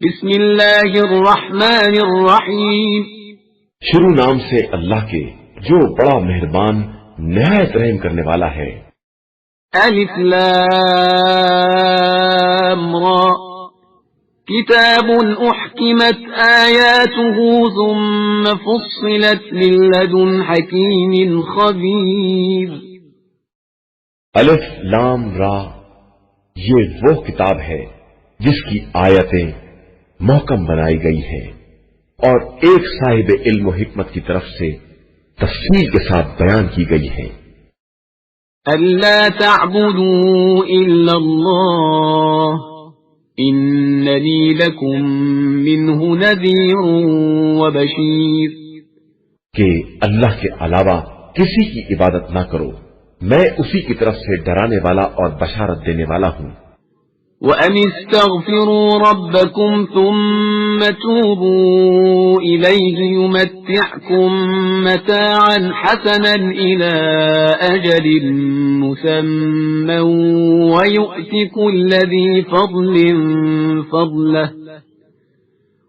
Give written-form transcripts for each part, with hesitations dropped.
بسم اللہ الرحمن الرحیم۔ شروع نام سے اللہ کے جو بڑا مہربان نہایت رحم کرنے والا ہے۔ الف لام را کتاب احکمت آیاته ثم فصلت من لدن حکیم خبیر۔ الف لام را، یہ وہ کتاب ہے جس کی آیتیں محکم بنائی گئی ہیں اور ایک صاحب علم و حکمت کی طرف سے تفصیل کے ساتھ بیان کی گئی ہیں۔ الا تعبدوا الا اللہ اننی لکم منہ نذیر وبشیر، کہ اللہ کے علاوہ کسی کی عبادت نہ کرو، میں اسی کی طرف سے ڈرانے والا اور بشارت دینے والا ہوں۔ وَأَنِ اسْتَغْفِرُوا رَبَّكُمْ ثُمَّ تُوبُوا إِلَيْهِ يُمَتِّعْكُم مَّتَاعًا حَسَنًا إِلَىٰ أَجَلٍ مُّسَمًّى وَيُؤْتِ كُلَّ ذِي فَضْلٍ فَضْلَهُ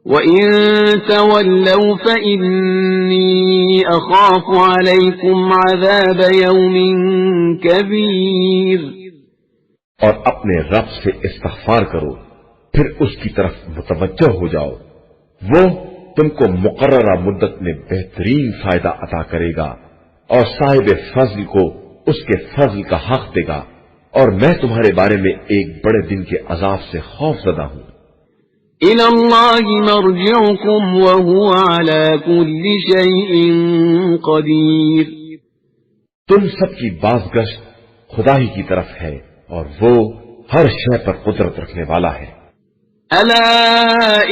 وَإِن تَوَلَّوْا فَإِنِّي أَخَافُ عَلَيْكُمْ عَذَابَ يَوْمٍ كَبِيرٍ۔ اور اپنے رب سے استغفار کرو، پھر اس کی طرف متوجہ ہو جاؤ، وہ تم کو مقررہ مدت میں بہترین فائدہ عطا کرے گا اور صاحب فضل کو اس کے فضل کا حق دے گا، اور میں تمہارے بارے میں ایک بڑے دن کے عذاب سے خوف زدہ ہوں۔ إِلَى اللَّهِ مَرْجِعُكُمْ وَهُوَ عَلَى كُلِّ شَيْءٍ قَدِيرٌ۔ تم سب کی بازگشت خدا ہی کی طرف ہے اور وہ ہر شے پر قدرت رکھنے والا ہے۔ أَلَا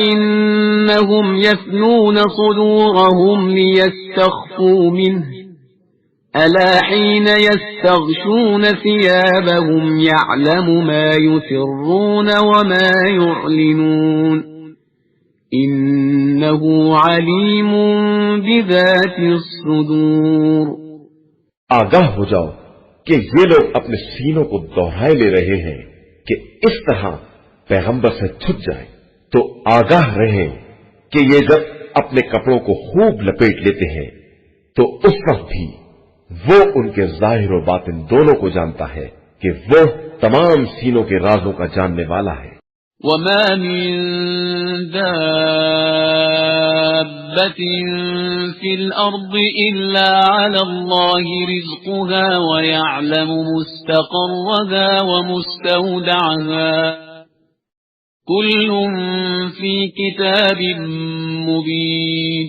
إِنَّهُمْ يَثْنُونَ صُدُورَهُمْ لِيَسْتَخْفُوا مِنْهُ أَلَا حِينَ يَسْتَغْشُونَ ثِيَابَهُمْ يَعْلَمُ مَا يُسِرُّونَ وَمَا يُعْلِنُونَ إِنَّهُ عَلِيمٌ بِذَاتِ الصُّدُورِ۔ آگاہ ہو جاؤ کہ یہ لوگ اپنے سینوں کو دوہرائے لے رہے ہیں کہ اس طرح پیغمبر سے چھٹ جائیں، تو آگاہ رہیں کہ یہ جب اپنے کپڑوں کو خوب لپیٹ لیتے ہیں تو اس وقت بھی وہ ان کے ظاہر و باطن دونوں کو جانتا ہے کہ وہ تمام سینوں کے رازوں کا جاننے والا ہے۔ وَمَا مِن دَابَّةٍ فِي الْأَرْضِ إِلَّا عَلَى اللَّهِ رِزْقُهَا وَيَعْلَمُ مُسْتَقَرَّهَا وَمُسْتَوْدَعَهَا كُلٌّ فِي كِتَابٍ مُّبِينٍ۔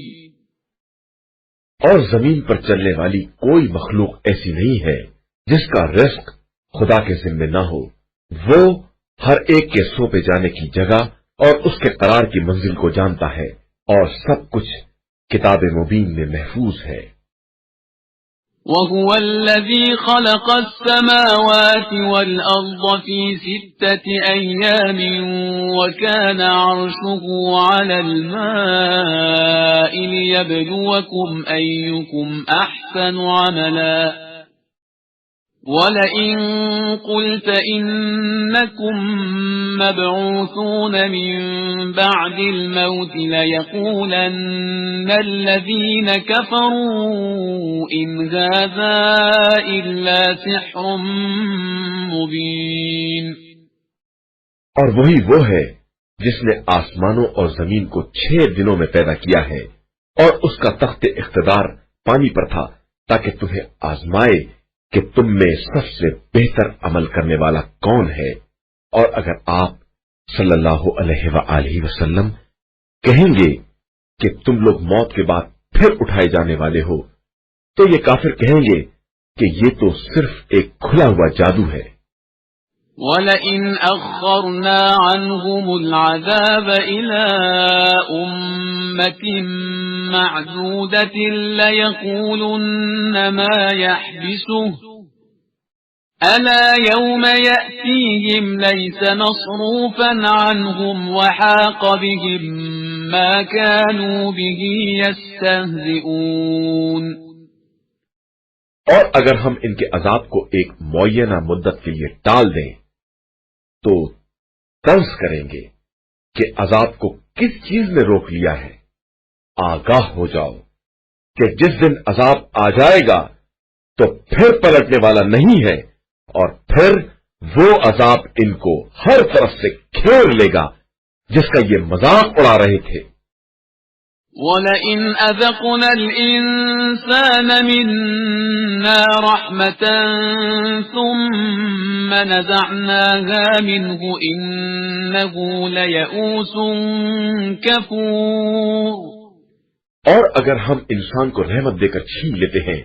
اور زمین پر چلنے والی کوئی مخلوق ایسی نہیں ہے جس کا رزق خدا کے ذمے نہ ہو، وہ ہر ایک کے سونپے جانے کی جگہ اور اس کے قرار کی منزل کو جانتا ہے، اور سب کچھ کتاب مبین میں محفوظ ہے۔ وَهُوَ الَّذِي خَلَقَ السَّمَاوَاتِ وَالْأَرْضَ فِي 6 أَيَّامٍ وَكَانَ عَرْشُهُ عَلَى الْمَاءِ لِيَبْلُوَكُمْ أَيُّكُمْ أَحْسَنُ عَمَلًا وَلَئِن قُلْتَ إِنَّكُمْ مَبْعُوثُونَ مِن بَعْدِ الْمَوْتِ لَيَقُولَنَّ الَّذِينَ كَفَرُوا إِنْ هَذَا إِلَّا سِحْرٌ مُبِينٌ۔ اور وہی وہ ہے جس نے آسمانوں اور زمین کو 6 دنوں میں پیدا کیا ہے، اور اس کا تخت اقتدار پانی پر تھا تاکہ تمہیں آزمائے کہ تم میں سب سے بہتر عمل کرنے والا کون ہے۔ اور اگر آپ صلی اللہ علیہ وآلہ وسلم کہیں گے کہ تم لوگ موت کے بعد پھر اٹھائے جانے والے ہو، تو یہ کافر کہیں گے کہ یہ تو صرف ایک کھلا ہوا جادو ہے۔ وَلَئِنْ أَخَّرْنَا عَنْهُمُ الْعَذَابَ إِلَىٰ أُمَّةٍ مَّعْدُودَةٍ لَّيَقُولُنَّ مَا يَحْبِسُهُ أَلَا يَوْمَ يَأْتِيهِمْ لَيْسَ مَصْرُوفًا عَنْهُمْ وَحَاقَ بِهِم مَّا كَانُوا بِهِ يَسْتَهْزِئُونَ۔ اور اگر ہم ان کے عذاب کو ایک معینہ مدت کے لیے ٹال دیں تو طرز کریں گے کہ عذاب کو کس چیز نے روک لیا ہے، آگاہ ہو جاؤ کہ جس دن عذاب آ جائے گا تو پھر پلٹنے والا نہیں ہے، اور پھر وہ عذاب ان کو ہر طرف سے گھیر لے گا جس کا یہ مذاق اڑا رہے تھے۔ وَلَئِنْ أَذَقْنَا الْإِنسَانَ مِنَّا رَحْمَةً ثُمَّ نَزَعْنَاهَا مِنْهُ إِنَّهُ لَيَئُوسٌ كَفُورٌ۔ اور اگر ہم انسان کو رحمت دے کر چھین لیتے ہیں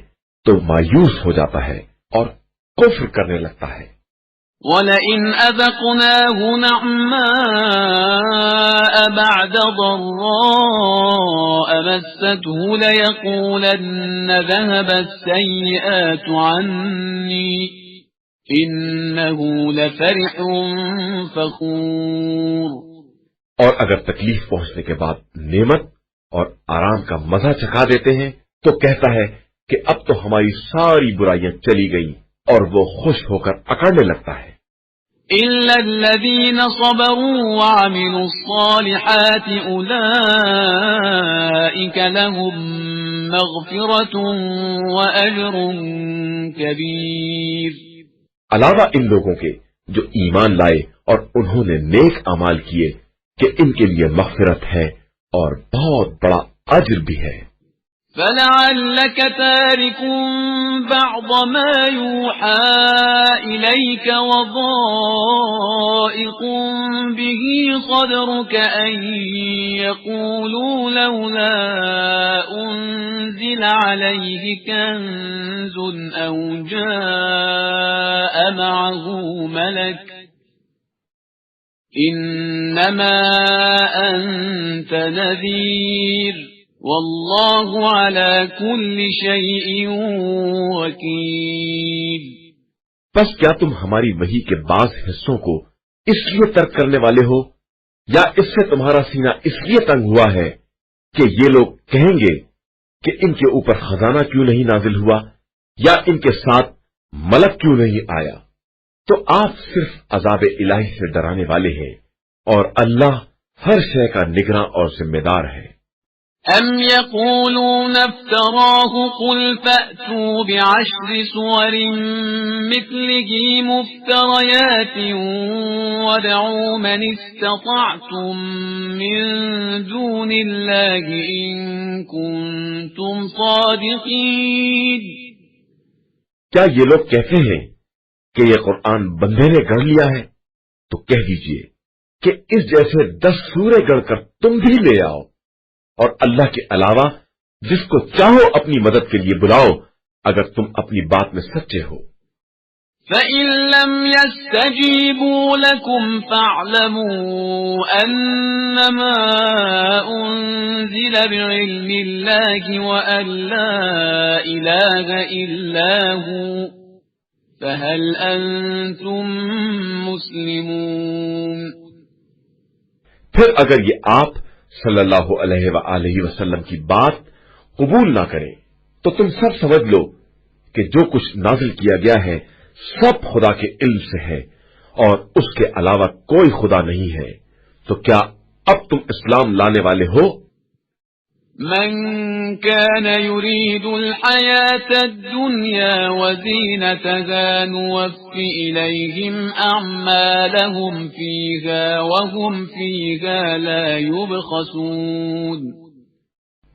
تو مایوس ہو جاتا ہے اور کفر کرنے لگتا ہے۔ وَلَئِنْ أَذَقْنَاهُ نَعْمَاءَ بَعْدَ ضَرَّاءَ مَسَّتْهُ لَيَقُولَنَّ ذَهَبَ السَّيِّئَاتُ عَنِّي إِنَّهُ لَفَرِحٌ فَخُورٌ۔ اور اگر تکلیف پہنچنے کے بعد نعمت اور آرام کا مزہ چکھا دیتے ہیں تو کہتا ہے کہ اب تو ہماری ساری برائیاں چلی گئی، اور وہ خوش ہو کر اکڑنے لگتا ہے۔ إِلَّا الَّذِينَ صَبَرُوا وَعَمِلُوا الصَّالِحَاتِ أُولَئِكَ لَهُم مَّغْفِرَةٌ وَأَجْرٌ كَبِيرٌ۔ علاوہ ان لوگوں کے جو ایمان لائے اور انہوں نے نیک اعمال کیے کہ ان کے لیے مغفرت ہے اور بہت بڑا اجر بھی ہے۔ فَلَعَلَّكَ تَارِكٌ بَعْضَ مَا يُوحَىٰ إِلَيْكَ وَضَائِقٌ بِهِ صَدْرُكَ أَن يَقُولُوا لَوْلَا أُنزِلَ عَلَيْهِ كَنزٌ أَوْ جَاءَ مَعَهُ مَلَكٌ إِنَّمَا أَنتَ نَذِيرٌ وَاللَّهُ عَلَى كُلِّ شَيْءٍ وَكِيلٌ۔ بس کیا تم ہماری وحی کے بعض حصوں کو اس لیے ترک کرنے والے ہو، یا اس سے تمہارا سینہ اس لیے تنگ ہوا ہے کہ یہ لوگ کہیں گے کہ ان کے اوپر خزانہ کیوں نہیں نازل ہوا، یا ان کے ساتھ ملک کیوں نہیں آیا؟ تو آپ صرف عذاب الہی سے ڈرانے والے ہیں، اور اللہ ہر شے کا نگراں اور ذمہ دار ہے۔ أَمْ يَقُولُونَ افْتَرَاهُ قُلْ فَأْتُوا بِعَشْرِ سُوَرٍ مِثْلِهِ مُفْتَرَيَاتٍ وَادْعُوا مَنِ اسْتَطَعْتُم مِّن دُونِ اللَّهِ إِن كُنتُمْ صَادِقِينَ۔ کیا یہ لوگ کہتے ہیں کہ یہ قرآن بندے نے گڑھ لیا ہے؟ تو کہہ دیجئے کہ اس جیسے 10 سورے گڑھ کر تم بھی لے آؤ، اور اللہ کے علاوہ جس کو چاہو اپنی مدد کے لیے بلاؤ اگر تم اپنی بات میں سچے ہو۔ فَإِن لَّمْ يَسْتَجِيبُوا لَكُمْ فَاعْلَمُوا أَنَّمَا أُنزِلَ بِعِلْمِ اللَّهِ وَأَن لَّا إِلَٰهَ إِلَّا هُوَ فَهَلْ أَنتُم مُّسْلِمُونَ۔ پھر اگر یہ آپ صلی اللہ علیہ وآلہ وسلم کی بات قبول نہ کریں تو تم سب سمجھ لو کہ جو کچھ نازل کیا گیا ہے سب خدا کے علم سے ہے، اور اس کے علاوہ کوئی خدا نہیں ہے۔ تو کیا اب تم اسلام لانے والے ہو؟ من كان يريد الحياة الدنيا وزينتها نوفِ إليهم أعمالهم فيها وهم فيها لا يبخسون۔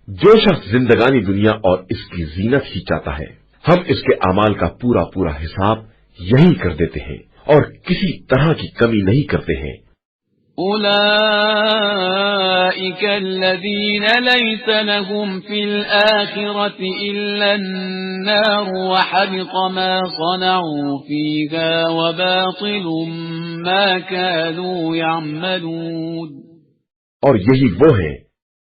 جو شخص زندگانی دنیا اور اس کی زینت ہی چاہتا ہے، ہم اس کے اعمال کا پورا پورا حساب یہی کر دیتے ہیں اور کسی طرح کی کمی نہیں کرتے ہیں۔ أولئك الذين ليس لهم في الآخرة إلا النار وحبط ما صنعوا فيها وباطل ما كانوا يعملون۔ اور یہی وہ ہیں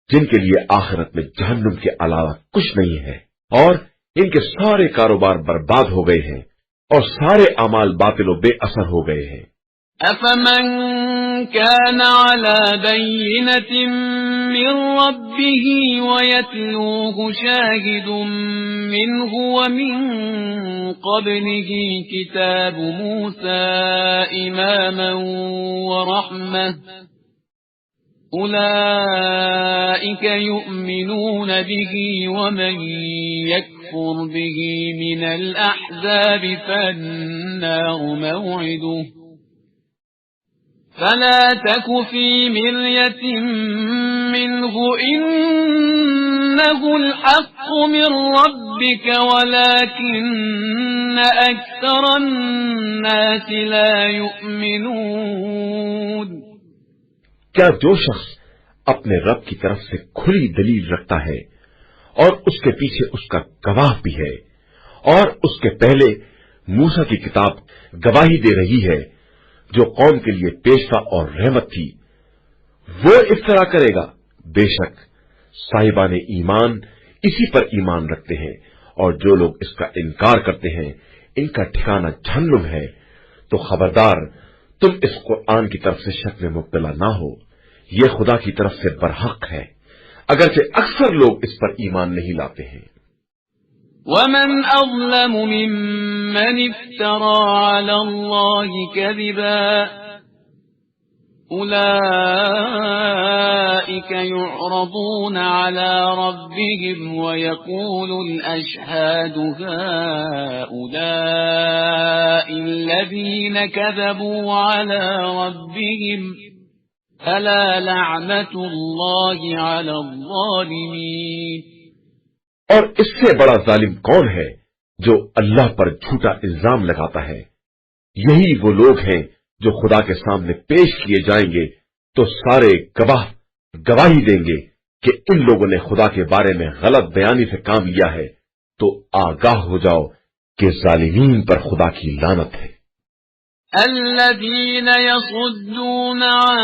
جن کے لیے آخرت میں جہنم کے علاوہ کچھ نہیں ہے، اور ان کے سارے کاروبار برباد ہو گئے ہیں اور سارے اعمال باطل و بے اثر ہو گئے ہیں۔ أفمن كان على بينة من ربه ويتلوه شاهد منه ومن قبله كتاب موسى إماما ورحمة أولئك يؤمنون به ومن يكفر به من الأحزاب فالنار موعده فلا تك في مرية منه إنه الحق من ربك ولكن أكثر الناس لا يؤمنون۔ کیا جو شخص اپنے رب کی طرف سے کھلی دلیل رکھتا ہے اور اس کے پیچھے اس کا گواہ بھی ہے اور اس کے پہلے موسیٰ کی کتاب گواہی دے رہی ہے جو قوم کے لیے پیشوا اور رحمت تھی، وہ افترا کرے گا؟ بے شک صاحبان ایمان اسی پر ایمان رکھتے ہیں، اور جو لوگ اس کا انکار کرتے ہیں ان کا ٹھکانہ جہنم ہے۔ تو خبردار تم اس قرآن کی طرف سے شک میں مبتلا نہ ہو، یہ خدا کی طرف سے برحق ہے، اگرچہ اکثر لوگ اس پر ایمان نہیں لاتے ہیں۔ ومن أظلم ممن افترى على الله كذبا أولئك يعرضون على ربهم ويقول الأشهاد هؤلاء الذين كذبوا على ربهم ألا لعنة الله على الظالمين۔ اور اس سے بڑا ظالم کون ہے جو اللہ پر جھوٹا الزام لگاتا ہے؟ یہی وہ لوگ ہیں جو خدا کے سامنے پیش کیے جائیں گے تو سارے گواہ گواہی دیں گے کہ ان لوگوں نے خدا کے بارے میں غلط بیانی سے کام لیا ہے، تو آگاہ ہو جاؤ کہ ظالمین پر خدا کی لعنت ہے۔ الذين يصدون عن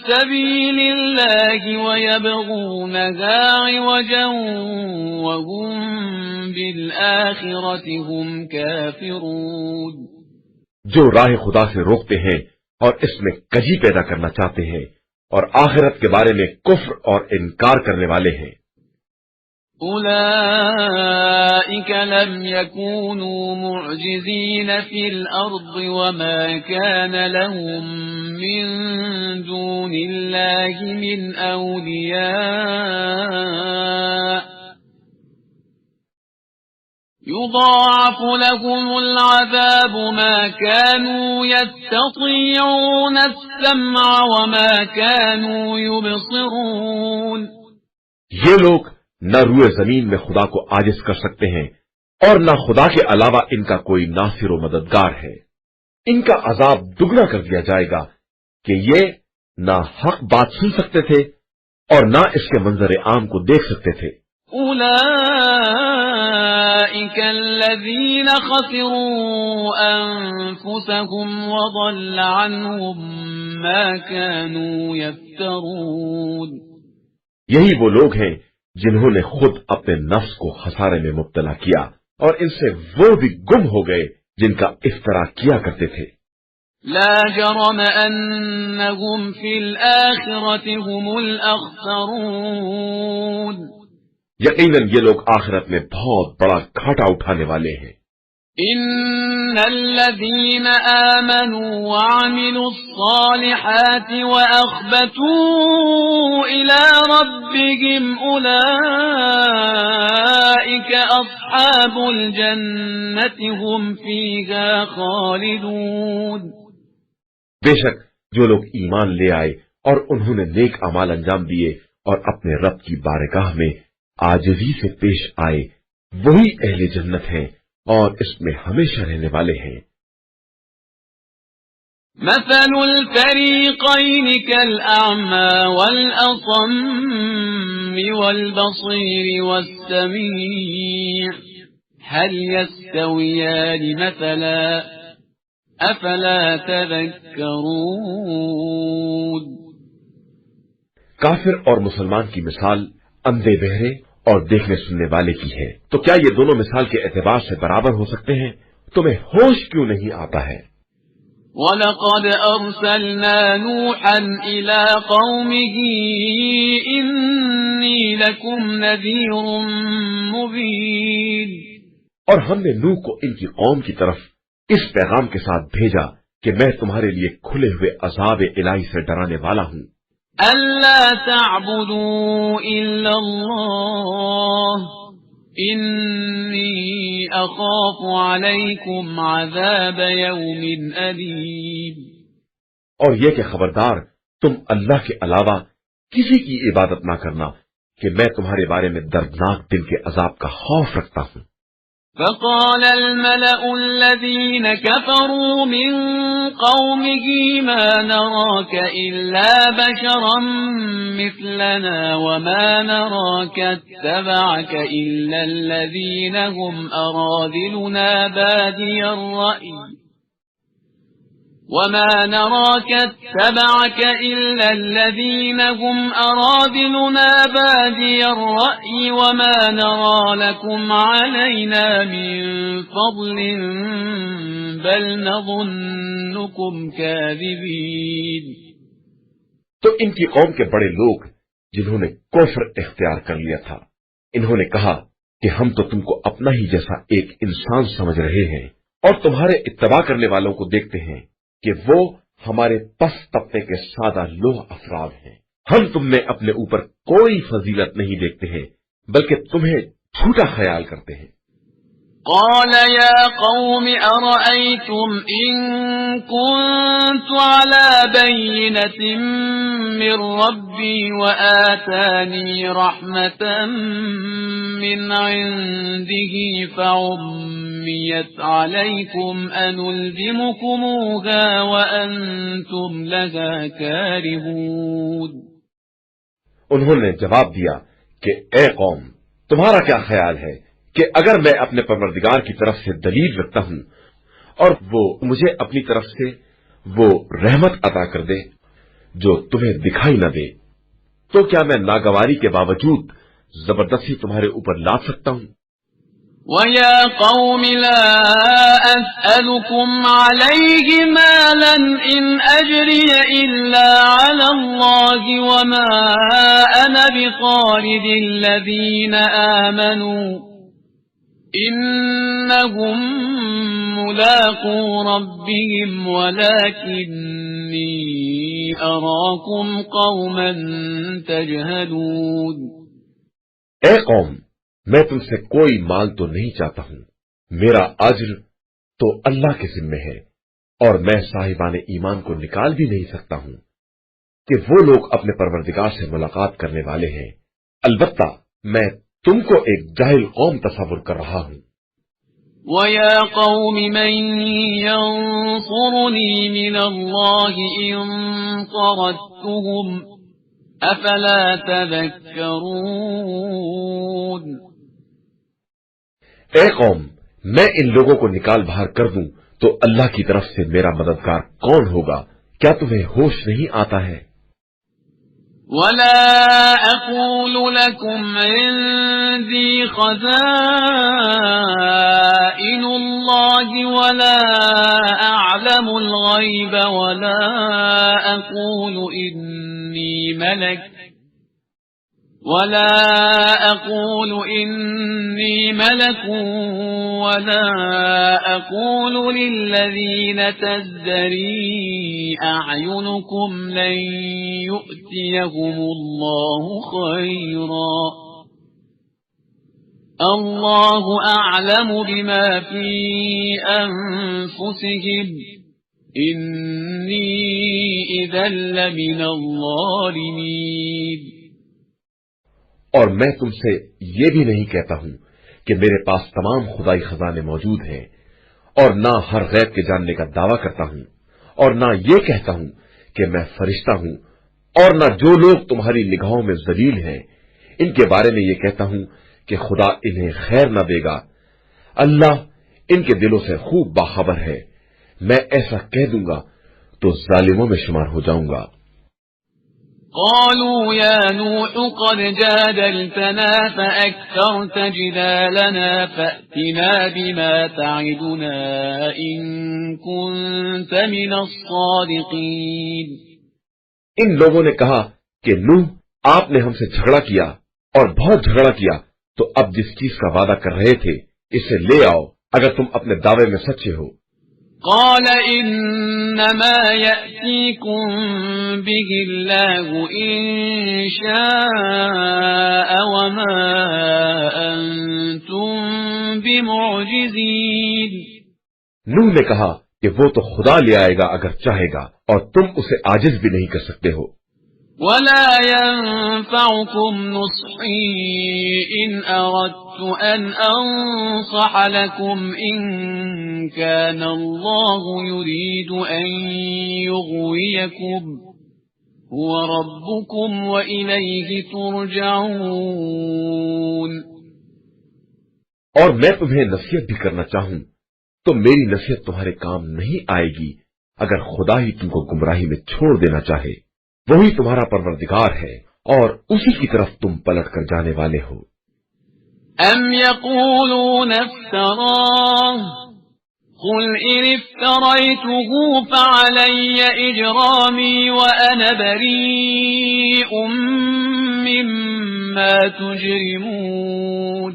سبيل الله ويبغونها عوجا وهم بالآخرة هم كافرون۔ جو راہ خدا سے روکتے ہیں اور اس میں کجی پیدا کرنا چاہتے ہیں اور آخرت کے بارے میں کفر اور انکار کرنے والے ہیں۔ أولئك لم يكونوا معجزين في الأرض وما كان لهم من دون الله من أولياء يضاعف لهم العذاب ما كانوا يستطيعون السمع وما كانوا يبصرون۔ یہ لوگ نہ روئے زمین میں خدا کو عاجز کر سکتے ہیں اور نہ خدا کے علاوہ ان کا کوئی ناصر و مددگار ہے۔ ان کا عذاب دگنا کر دیا جائے گا کہ یہ نہ حق بات سن سکتے تھے اور نہ اس کے منظر عام کو دیکھ سکتے تھے۔ أولئك الذين خسروا أنفسهم وضل عنهم ما كانوا يفترون۔ یہی وہ لوگ ہیں جنہوں نے خود اپنے نفس کو خسارے میں مبتلا کیا اور ان سے وہ بھی گم ہو گئے جن کا افترا کیا کرتے تھے۔ لا جرم أنهم في الآخرة هم الأخسرون۔ یقیناً یہ لوگ آخرت میں بہت بڑا گھاٹا اٹھانے والے ہیں۔ إن الذين آمنوا وعملوا الصالحات وأخبتوا إلى ربهم أولئك أصحاب الجنة هم فيها خالدون۔ بے شک جو لوگ ایمان لے آئے اور انہوں نے نیک اعمال انجام دیے اور اپنے رب کی بارگاہ میں عاجزی سے پیش آئے، وہی اہل جنت ہیں اور اس میں ہمیشہ رہنے والے ہیں۔ مثل الفريقين كالأعمى والأصم والبصير والسميع هل يستويان مثلا أفلا تذكرون۔ کافر اور مسلمان کی مثال اندھے بہرے اور دیکھنے سننے والے کی ہے، تو کیا یہ دونوں مثال کے اعتبار سے برابر ہو سکتے ہیں؟ تمہیں ہوش کیوں نہیں آتا ہے؟ وَلَقَدْ أَرْسَلْنَا نُوحًا إِلَىٰ قَوْمِهِ إِنِّي لَكُمْ نَذِيرٌ مُّبِينٌ۔ اور ہم نے نوح کو ان کی قوم کی طرف اس پیغام کے ساتھ بھیجا کہ میں تمہارے لیے کھلے ہوئے عذاب الہی سے ڈرانے والا ہوں۔ ألا تعبدوا إلا الله إني أخاف عليكم عذاب يوم أليم۔ اور یہ کہ خبردار تم اللہ کے علاوہ کسی کی عبادت نہ کرنا کہ میں تمہارے بارے میں دردناک دن کے عذاب کا خوف رکھتا ہوں۔ فقال الملأ الذين كفروا من قومه ما نراك إلا بشرا مثلنا وما نراك اتبعك إلا الذين هم أراذلنا بادي الرأي وما نراك اتبعك إلا الذين هم أراذلنا بادي الرأي وما نرى لكم علينا من فضل بل نظنكم كاذبين۔ تو ان کی قوم کے بڑے لوگ جنہوں نے کفر اختیار کر لیا تھا، انہوں نے کہا کہ ہم تو تم کو اپنا ہی جیسا ایک انسان سمجھ رہے ہیں اور تمہارے اتباع کرنے والوں کو دیکھتے ہیں کہ وہ ہمارے پست طبقے کے سادہ لوح افراد ہیں۔ ہم تم میں اپنے اوپر کوئی فضیلت نہیں دیکھتے ہیں بلکہ تمہیں جھوٹا خیال کرتے ہیں۔ قال يا قوم أرأيتم إن كنت على بينة من ربي وآتاني رحمة من عنده فعميت عليكم أنلزمكموها وأنتم لها كارهون۔ انہوں نے جواب دیا کہ اے قوم، تمہارا کیا خیال ہے کہ اگر میں اپنے پروردگار کی طرف سے دلیل رکھتا ہوں اور وہ مجھے اپنی طرف سے وہ رحمت عطا کر دے جو تمہیں دکھائی نہ دے، تو کیا میں ناگواری کے باوجود زبردستی تمہارے اوپر لا سکتا ہوں؟ وَيَا قَوْمِ لَا أَسْأَلُكُمْ عَلَيْهِ مَالًا إِنْ أَجْرِيَ إِلَّا عَلَى اللَّهِ وَمَا أَنَا بِطَارِدِ الَّذِينَ آمَنُوا إِنَّهُمْ مُلَاقُو رَبِّهِمْ وَلَكِنِّي أَرَاكُمْ قَوْمًا تَجْهَلُونَ۔ اے قوم، میں تم سے کوئی مال تو نہیں چاہتا ہوں، میرا اجر تو اللہ کے ذمے ہے، اور میں صاحبان ایمان کو نکال بھی نہیں سکتا ہوں کہ وہ لوگ اپنے پروردگار سے ملاقات کرنے والے ہیں، البتہ میں تم کو ایک جاہل قوم تصور کر رہا ہوں۔ وَيَا قَوْمِ مَن يَنصُرُنِي مِنَ اللَّهِ إِن طَرَدتُّهُمْ أَفَلَا تَذَكَّرُونَ۔ اے قوم، میں ان لوگوں کو نکال باہر کر دوں تو اللہ کی طرف سے میرا مددگار کون ہوگا؟ کیا تمہیں ہوش نہیں آتا ہے؟ وَلَا أَقُولُ لَكُمْ عِندِي خَزَائِنُ اللَّهِ وَلَا أَعْلَمُ الْغَيْبَ وَلَا أَقُولُ إِنِّي مَلَكٌ وَلَا أَقُولُ لِلَّذِينَ تَزْدَرِي أَعْيُنُكُمْ لَن يُؤْتِيَهُمُ اللَّهُ خَيْرًا اللَّهُ أَعْلَمُ بِمَا فِي أَنفُسِهِمْ إِنِّي إِذًا لَّمِنَ الظَّالِمِينَ۔ اور میں تم سے یہ بھی نہیں کہتا ہوں کہ میرے پاس تمام خدائی خزانے موجود ہیں، اور نہ ہر غیب کے جاننے کا دعویٰ کرتا ہوں، اور نہ یہ کہتا ہوں کہ میں فرشتہ ہوں، اور نہ جو لوگ تمہاری نگاہوں میں ذلیل ہیں ان کے بارے میں یہ کہتا ہوں کہ خدا انہیں خیر نہ دے گا۔ اللہ ان کے دلوں سے خوب باخبر ہے، میں ایسا کہہ دوں گا تو ظالموں میں شمار ہو جاؤں گا۔ قالوا يا نوح قد جادلتنا فأكثرت جدالنا فأتنا بما تعدنا إن كنت من الصادقين۔ ان لوگوں نے کہا کہ نوح، آپ نے ہم سے جھگڑا کیا اور بہت جھگڑا کیا، تو اب جس چیز کا وعدہ کر رہے تھے اسے لے آؤ اگر تم اپنے دعوے میں سچے ہو۔ قال إنما يأتيكم به الله إن شاء وما أنتم بمعجزين۔ نوح نے کہا کہ وہ تو خدا لے آئے گا اگر چاہے گا، اور تم اسے عاجز بھی نہیں کر سکتے ہو۔ ولا ينفعكم نصحي إن أردت أن أنصح لكم إن كان الله يريد أن يغويكم هو ربكم وإليه ترجعون۔ اور میں تمہیں نصیحت بھی کرنا چاہوں تو میری نصیحت تمہارے کام نہیں آئے گی اگر خدا ہی تم کو گمراہی میں چھوڑ دینا چاہے۔ وہی تمہارا پروردگار ہے اور اسی کی طرف تم پلٹ کر جانے والے ہو۔ ام یقولون افتراه قل ان افتریته فعلی اجرامی وانا بریء مما تجرمون۔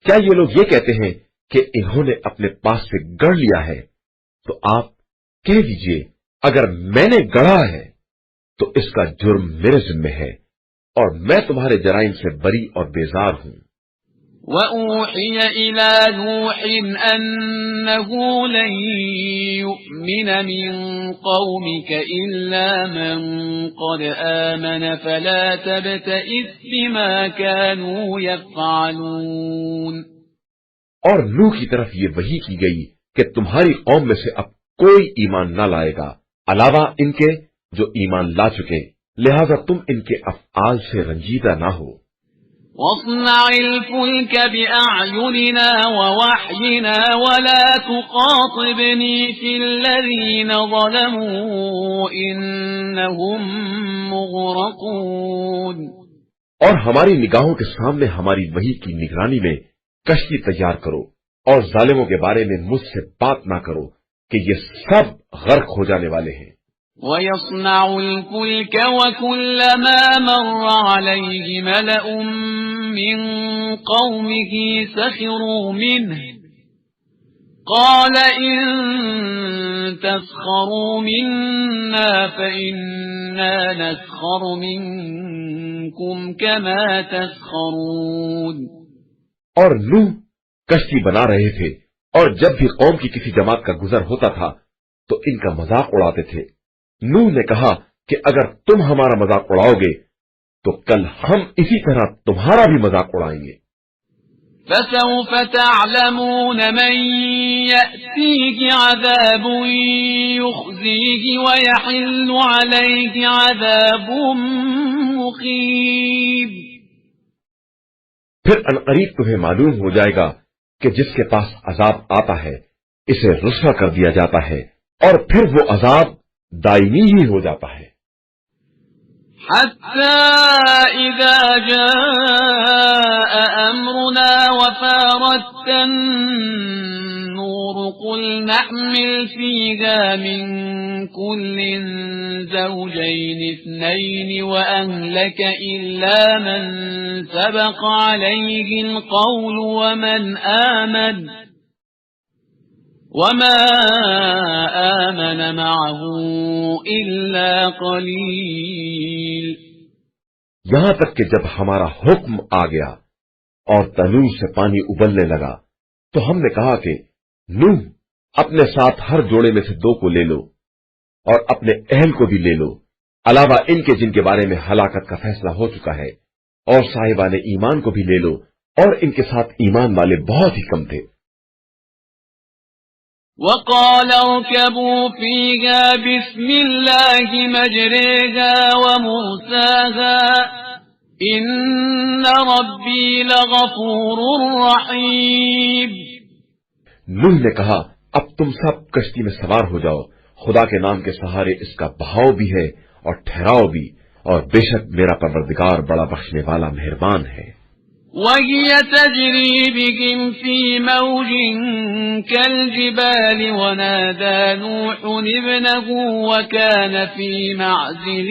کیا یہ لوگ یہ کہتے ہیں کہ انہوں نے اپنے پاس سے گڑھ لیا ہے؟ تو آپ کہہ دیجئے اگر میں نے گڑھا ہے تو اس کا جرم میرے ذمہ ہے اور میں تمہارے جرائم سے بری اور بیزار ہوں۔ وَأُوحِيَ إِلَى نُوحٍ أَنَّهُ لَن يُؤْمِنَ مِن قَوْمِكَ إِلَّا مَن قَدْ آمَنَ فَلَا تَبْتَئِسْ بِمَا كَانُوا يَفْعَلُونَ۔ اور نوح کی طرف یہ وحی کی گئی کہ تمہاری قوم میں سے اب کوئی ایمان نہ لائے گا علاوہ ان کے جو ایمان لا چکے، لہذا تم ان کے افعال سے رنجیدہ نہ ہو۔ وَاصْنَعِ الْفُلْكَ بِأَعْيُنِنَا وَوَحْيِنَا وَلَا تُخَاطِبْنِي فِي الَّذِينَ ظَلَمُوا إِنَّهُمْ مُغْرَقُونَ۔ اور ہماری نگاہوں کے سامنے ہماری وحی کی نگرانی میں کشتی تیار کرو اور ظالموں کے بارے میں مجھ سے بات نہ کرو کہ یہ سب غرق ہو جانے والے ہیں۔ وَيَصْنَعُ الْفُلْكَ وَكُلَّمَا مَرَّ عَلَيْهِ مَلَأٌ مِّن قَوْمِهِ سَخِرُوا مِنْهُ قَالَ إِن تَسْخَرُوا مِنَّا فَإِنَّا نَسْخَرُ مِنكُمْ كَمَا تَسْخَرُونَ۔ اور نوح کشتی بنا رہے تھے اور جب بھی قوم کی کسی جماعت کا گزر ہوتا تھا تو ان کا مذاق اڑاتے تھے۔ نوح نے کہا کہ اگر تم ہمارا مذاق اڑاؤ گے تو کل ہم اسی طرح تمہارا بھی مذاق اڑائیں گے۔ فَسَوْفَ تَعْلَمُونَ مَن يَأْتِيهِ عَذَابٌ يُخْزِيهِ وَيَحِلُّ عَلَيْهِ عَذَابٌ مُقِيمٌ۔ پھر عنقریب تمہیں معلوم ہو جائے گا کہ جس کے پاس عذاب آتا ہے اسے رسوا کر دیا جاتا ہے اور پھر وہ عذاب دائمی ہی ہو جاتا ہے۔ حَتَّى إِذَا جَاءَ أَمْرُنَا وَفَارَتِ النُّورُ قُلْ نَحْمِلُ فِيهَا مِن كُلٍّ زَوْجَيْنِ اثْنَيْنِ وَأَهْلَكَ إِلَّا مَن سَبَقَ عَلَيْهِ الْقَوْلُ وَمَا آمَنَ مَعَهُ إِلَّا قَلِيلٌ۔ یہاں تک کہ جب ہمارا حکم آ گیا اور تنور سے پانی ابلنے لگا تو ہم نے کہا کہ نوح اپنے ساتھ ہر جوڑے میں سے 2 کو لے لو اور اپنے اہل کو بھی لے لو علاوہ ان کے جن کے بارے میں ہلاکت کا فیصلہ ہو چکا ہے، اور صاحبان ایمان کو بھی لے لو، اور ان کے ساتھ ایمان والے بہت ہی کم تھے۔ وَقَالَ ارْكَبُوا فِيهَا بِسْمِ اللَّهِ مَجْرَاهَا وَمُرْسَاهَا إِنَّ رَبِّي لَغَفُورٌ رَّحِيمٌ۔ نوح نے کہا اب تم سب کشتی میں سوار ہو جاؤ، خدا کے نام کے سہارے اس کا بہاؤ بھی ہے اور ٹھہراؤ بھی، اور بے شک میرا پروردگار بڑا بخشنے والا مہربان ہے۔ وَهِيَ تَجْرِي بِهِمْ فِي مَوْجٍ كَالْجِبَالِ وَنَادَى نُوحٌ ابْنَهُ وَكَانَ فِي مَعْزِلٍ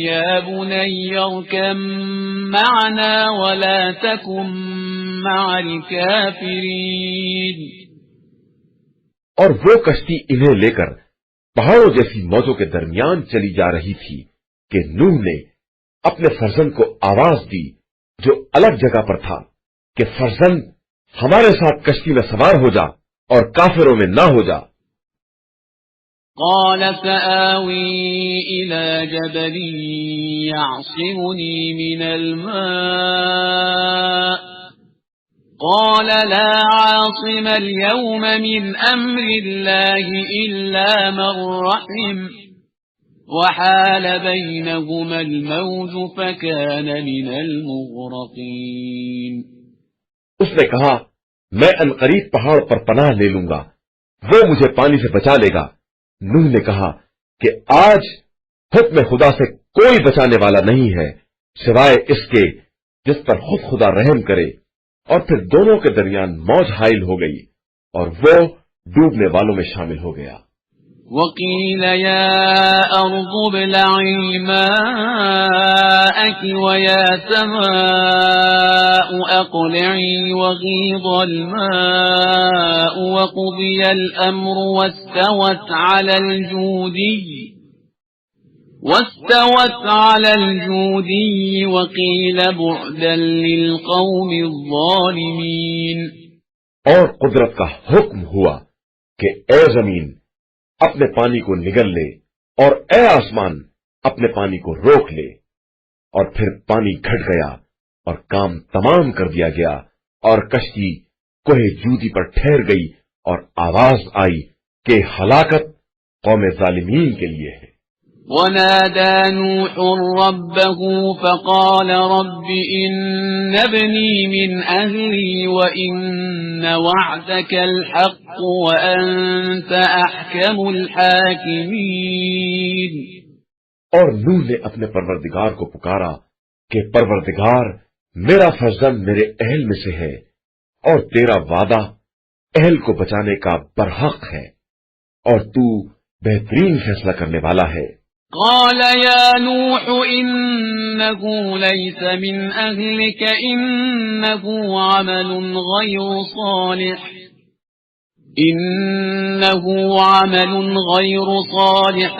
يَا بُنَيَّ ارْكَب مَّعَنَا وَلَا تَكُن مَّعَ الْكَافِرِينَ۔ اور وہ کشتی انہیں لے کر پہاڑوں جیسی موجوں کے درمیان چلی جا رہی تھی کہ نوح نے اپنے فرزند کو آواز دی جو الگ جگہ پر تھا کہ فرزند ہمارے ساتھ کشتی میں سوار ہو جا اور کافروں میں نہ ہو جا۔ قال سآوي إلى جبل يعصمني من الماء قال لا عاصم اليوم من أمر الله إلا من رحم وحال بينهما الموج فكان من المغرقين۔ اس نے کہا میں عنقریب پہاڑ پر پناہ لے لوں گا، وہ مجھے پانی سے بچا لے گا۔ نوح نے کہا کہ آج حکم خدا سے کوئی بچانے والا نہیں ہے سوائے اس کے جس پر خود خدا رحم کرے۔ اور پھر دونوں کے درمیان موج حائل ہو گئی اور وہ ڈوبنے والوں میں شامل ہو گیا۔ وقيل يا أرض ابلعي ماءك ويا سماء أقلعي وغيض الماء وقضي الأمر واستوت على الجودي وقيل بعدا للقوم الظالمين۔ اور قدرت کا حکم ہوا کہ اے زمین اپنے پانی کو نگل لے اور اے آسمان اپنے پانی کو روک لے۔ اور پھر پانی گھٹ گیا اور کام تمام کر دیا گیا اور کشتی کوہ جودی پر ٹھہر گئی اور آواز آئی کہ ہلاکت قوم ظالمین کے لیے ہے۔ ونادى نوح ربه فقال رب إن ابني من أهلي وإن وعدك الحق وأنت أحكم الحاكمين۔ اور نوح نے اپنے پروردگار کو پکارا کہ پروردگار میرا فرزند میرے اہل میں سے ہے اور تیرا وعدہ اہل کو بچانے کا برحق ہے اور تو بہترین فیصلہ کرنے والا ہے۔ قال يا نوح إنه ليس من أهلك إنه عمل غير صالح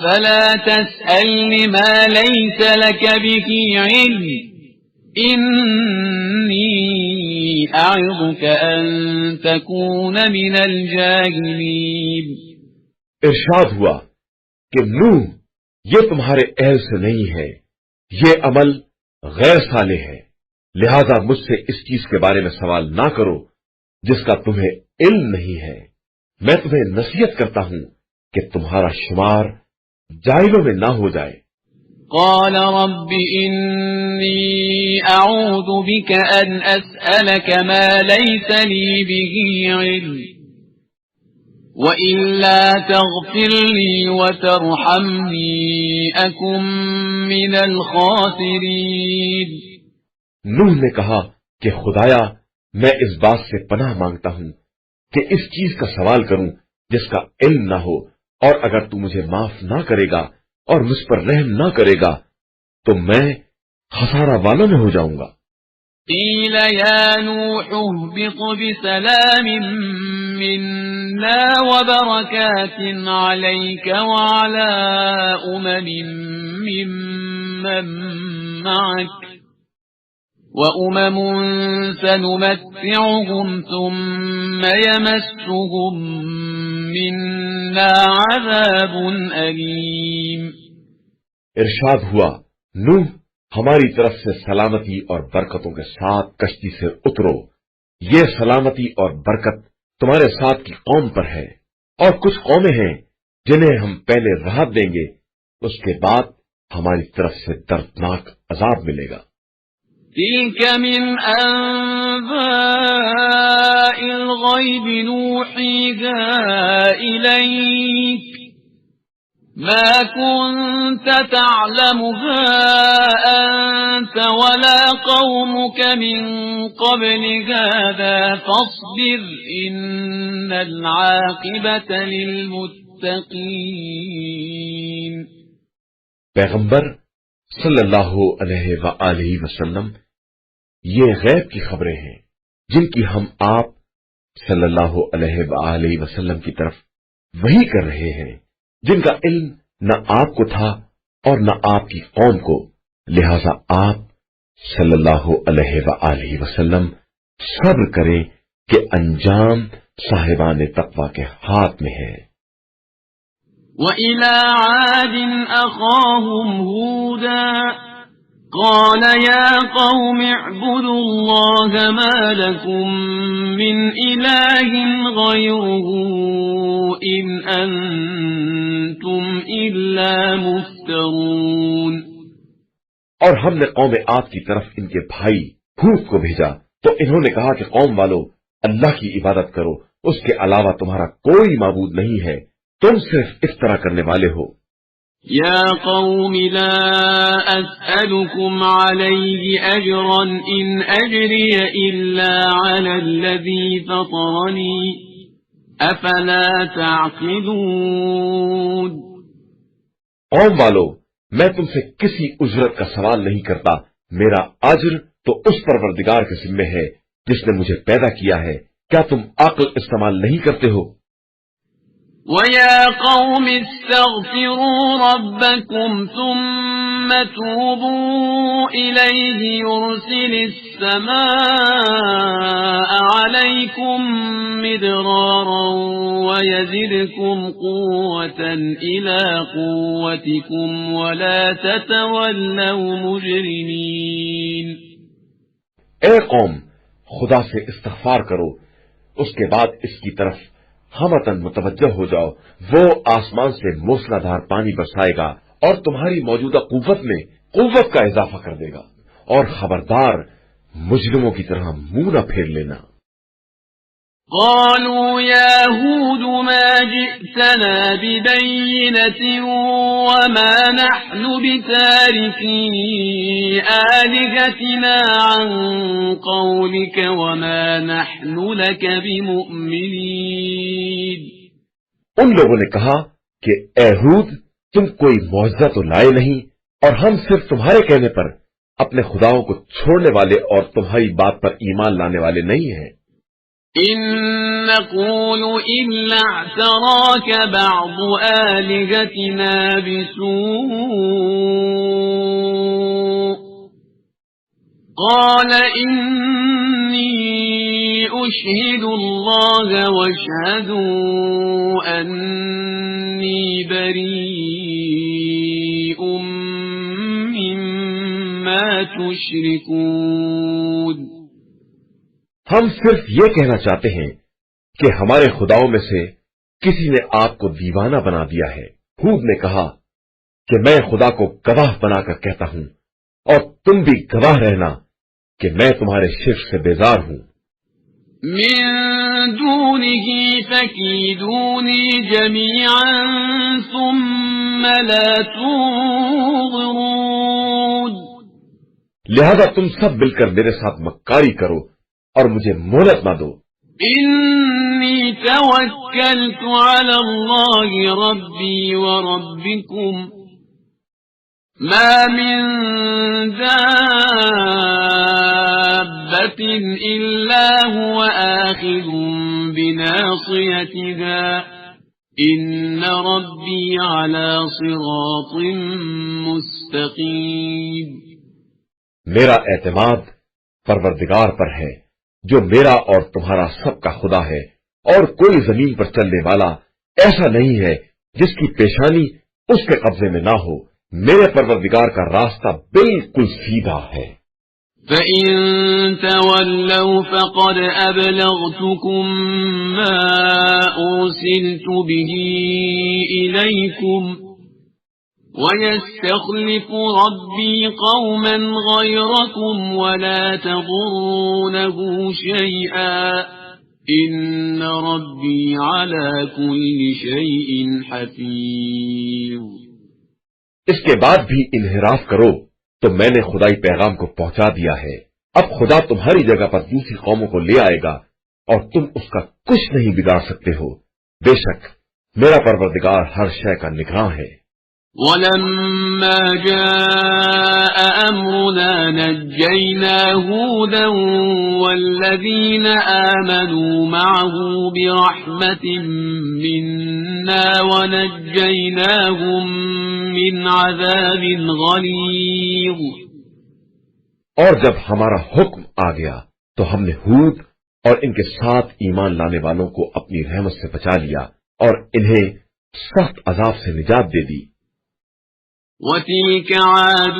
فلا تسألني ما ليس لك به علم إني أعظك أن تكون من الجاهلين۔ ارشاد ہوا کہ نوح یہ تمہارے اہل سے نہیں ہے، یہ عمل غیر صالح ہے، لہذا مجھ سے اس چیز کے بارے میں سوال نہ کرو جس کا تمہیں علم نہیں ہے۔ میں تمہیں نصیحت کرتا ہوں کہ تمہارا شمار جاہلوں میں نہ ہو جائے۔ قال رب إني أعوذ بك أن أسألك ما ليس لي به علم وَإِلَّا تَغْفِرْ لِي وَتَرْحَمْنِي أَكُنْ مِنَ الْخَاسِرِينَ۔ نوح نے کہا کہ خدایا میں اس بات سے پناہ مانگتا ہوں کہ اس چیز کا سوال کروں جس کا علم نہ ہو، اور اگر تو مجھے معاف نہ کرے گا اور مجھ پر رحم نہ کرے گا تو میں خسارہ والوں میں ہو جاؤں گا۔ قیل یا نوح اهبط بسلام منا وبركات عليك وعلى ممن معك وأمم سنمتعهم ثم يمسهم منا عذاب أليم۔ ارشاد ہوا نوح ہماری طرف سے سلامتی اور برکتوں کے ساتھ کشتی سے اترو، یہ سلامتی اور برکت تمہارے ساتھ کی قوم پر ہے، اور کچھ قومیں ہیں جنہیں ہم پہلے راحت دیں گے، اس کے بعد ہماری طرف سے دردناک عذاب ملے گا۔ تلك من أنباء الغيب نوحيها إليك ما كنت تعلمها أنت ولا قومك من قبل هذا فاصبر إن العاقبة للمتقين۔ پیغمبر صلی اللہ علیہ وآلہ وسلم یہ غیب کی خبریں ہیں جن کی ہم آپ صلی اللہ علیہ وآلہ وسلم کی طرف وہی کر رہے ہیں جن کا علم نہ آپ کو تھا اور نہ آپ کی قوم کو، لہذا آپ صلی اللہ علیہ وآلہ وسلم صبر کریں کہ انجام صاحبان تقوی کے ہاتھ میں ہے۔ وَإِلَى عَادٍ أَخَاهُمْ هُودًا قال يا قوم اعبدوا الله ما لكم من إله غيره إن أنتم إلا مفترون۔ اور ہم نے قوم عاد کی طرف ان کے بھائی ہود کو بھیجا تو انہوں نے کہا کہ قوم والو، اللہ کی عبادت کرو، اس کے علاوہ تمہارا کوئی معبود نہیں ہے، تم صرف افترا کرنے والے ہو۔ يا قوم لا أسألكم عليه أجرا إن أجري إلا على الذي فطرني أفلا تعقلون۔ قوم والو، میں تم سے کسی اجرت کا سوال نہیں کرتا، میرا اجر تو اس پروردگار کے ذمہ ہے جس نے مجھے پیدا کیا ہے، کیا تم عقل استعمال نہیں کرتے ہو؟ وَيَا قَوْمِ اسْتَغْفِرُوا رَبَّكُمْ ثُمَّ تُوبُوا إِلَيْهِ يُرْسِلِ السَّمَاءَ عَلَيْكُمْ مِدْرَارًا وَيَزِدْكُمْ قُوَّةً إِلَى قُوَّتِكُمْ وَلَا تَتَوَلَّوْا مُجْرِمِينَ۔ اے قوم، خدا سے استغفار کرو، اس کے بعد اس کی طرف ہمتن متوجہ ہو جاؤ، وہ آسمان سے موسلا دھار پانی برسائے گا اور تمہاری موجودہ قوت میں قوت کا اضافہ کر دے گا، اور خبردار مجرموں کی طرح منہ نہ پھیر لینا۔ قالوا يا هود ما جئتنا ببينة وما نحن بتاركي آلهتنا عن قولك وما نحن لك بمؤمنين۔ ان لوگوں نے کہا کہ اے ہود، تم کوئی معجزہ تو لائے نہیں، اور ہم صرف تمہارے کہنے پر اپنے خداؤں کو چھوڑنے والے اور تمہاری بات پر ایمان لانے والے نہیں ہیں۔ إن نقول إلا اعتراك بعض آلهتنا بسوء قال إني أشهد الله واشهدوا أني بريء مما تشركون۔ ہم صرف یہ کہنا چاہتے ہیں کہ ہمارے خداؤں میں سے کسی نے آپ کو دیوانہ بنا دیا ہے۔ ہود نے کہا کہ میں خدا کو گواہ بنا کر کہتا ہوں، اور تم بھی گواہ رہنا کہ میں تمہارے شرک سے بیزار ہوں۔ من دونه فكيدوني جميعا ثم لا تنظرون۔ لہذا تم سب مل کر میرے ساتھ مکاری کرو اور مجھے مہلت نہ دو۔ إني توكلت على الله ربي وربكم ما من دابة إلا هو آخذ بناصيتها إن ربي على صراط مستقيم۔ میرا اعتماد پروردگار پر ہے جو میرا اور تمہارا سب کا خدا ہے، اور کوئی زمین پر چلنے والا ایسا نہیں ہے جس کی پیشانی اس کے قبضے میں نہ ہو۔ میرے پروردگار کا راستہ بالکل سیدھا ہے۔ فَإِن تَوَلَّوْا فَقَدْ أَبْلَغْتُكُم مَّا أُرْسِلْتُ بِهِ إِلَيْكُمْ وَيَسْتَخْلِفُ رَبِّي قَوْمًا غَيْرَكُمْ وَلَا تَضُرُّونَهُ شَيْئًا إِنَّ رَبِّي عَلَى كُلِّ شَيْءٍ حَفِيظٌ۔ اس کے بعد بھی انحراف کرو تو میں نے خدائی پیغام کو پہنچا دیا ہے۔ اب خدا تمہاری جگہ پر دوسری قوموں کو لے آئے گا اور تم اس کا کچھ نہیں بگاڑ سکتے ہو۔ بے شک میرا پروردگار ہر شے کا نگراں ہے۔ وَلَمَّا جَاءَ أَمْرُنَا رسلنا نجينا هودا والذين آمنوا معه برحمة منا ونجيناهم من عذاب غليظ. اور جب ہمارا حکم آ گیا تو ہم نے ہود اور ان کے ساتھ ایمان لانے والوں کو اپنی رحمت سے بچا لیا اور انہیں سخت عذاب سے نجات دے دی. وَتِلْكَ عَادٌ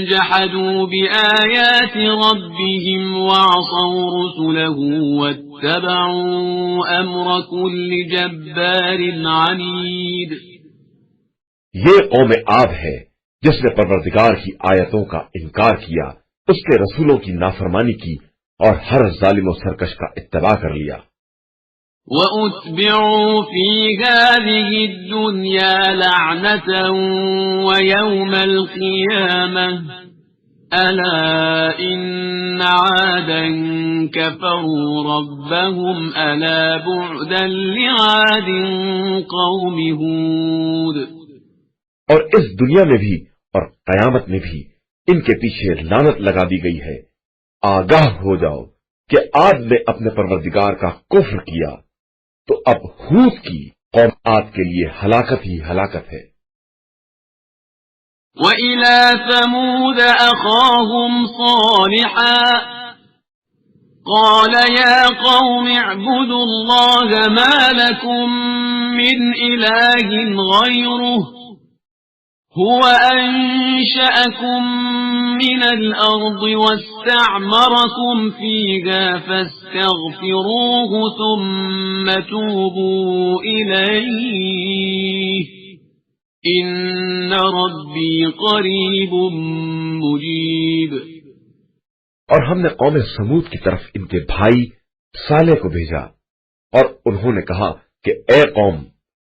جَحَدُوا بِآيَاتِ رَبِّهِمْ وَعَصَوْا رُسُلَهُ وَاتَّبَعُوا أَمْرَ كُلِّ جَبَّارٍ عَنِيدٍ. یہ قوم عاد ہے جس نے پروردگار کی آیتوں کا انکار کیا، اس کے رسولوں کی نافرمانی کی اور ہر ظالم و سرکش کا اتباع کر لیا. وَأُتْبِعُوا فِي هَذِهِ الدُّنْيَا لَعْنَةً وَيَوْمَ الْقِيَامَةِ أَلَا إِنَّ عَادًا كَفَرُوا رَبَّهُمْ أَلَا بُعْدًا لِعَادٍ قَوْمِ هُودٍ. اور اس دنیا میں بھی اور قیامت میں بھی ان کے پیچھے لعنت لگا دی گئی ہے. آگاہ ہو جاؤ کہ عاد نے اپنے پروردگار کا کفر کیا تو اب ہود کی قوم عاد کے لیے ہلاکت ہی ہلاکت ہے. وَإِلَى ثَمُودَ أَخَاهُمْ صَالِحًا قَالَ يَا قَوْمِ اعْبُدُوا اللَّهَ مَا لَكُمْ مِنْ إِلَٰهٍ غَيْرُهُ هُوَ أَنشَأَكُم مِّنَ الْأَرْضِ وَاسْتَعْمَرَكُمْ فِيهَا فَاسْتَغْفِرُوهُ ثُمَّ تُوبُوا إِلَيْهِ إِنَّ رَبِّي قَرِيبٌ مُجِيبٌ. اور ہم نے قوم سمود کی طرف ان کے بھائی صالح کو بھیجا اور انہوں نے کہا کہ اے قوم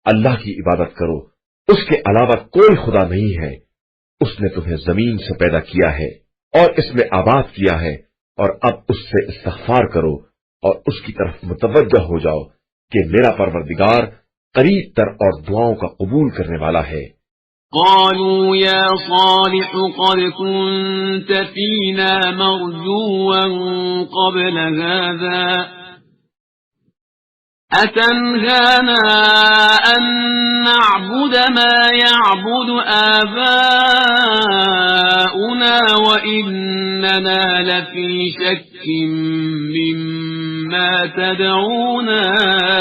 اللہ کی عبادت کرو، اس کے علاوہ کوئی خدا نہیں ہے. اس نے تمہیں زمین سے پیدا کیا ہے اور اس میں آباد کیا ہے، اور اب اس سے استغفار کرو اور اس کی طرف متوجہ ہو جاؤ کہ میرا پروردگار قریب تر اور دعاؤں کا قبول کرنے والا ہے. قالوا يا صالح قد كنت فينا مرجوا قبل هذا أتنهانا أن نعبد ما يعبد آباؤنا وإننا لفي شك مما تدعونا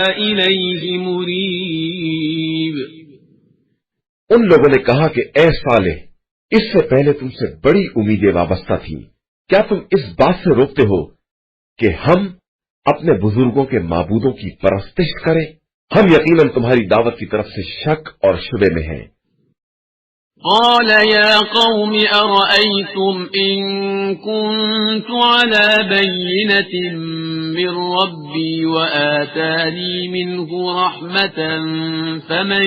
إليه مريب. ان لوگوں نے کہا کہ اے صالح، اس سے پہلے تم سے بڑی امیدیں وابستہ تھیں، کیا تم اس بات سے روکتے ہو کہ ہم اپنے بزرگوں کے معبودوں کی پرستش کریں؟ ہم یقیناً تمہاری دعوت کی طرف سے شک اور شبے میں ہیں. قال يا قوم أرأيتم إن كنت على بينة من ربي وآتاني منه رحمة فمن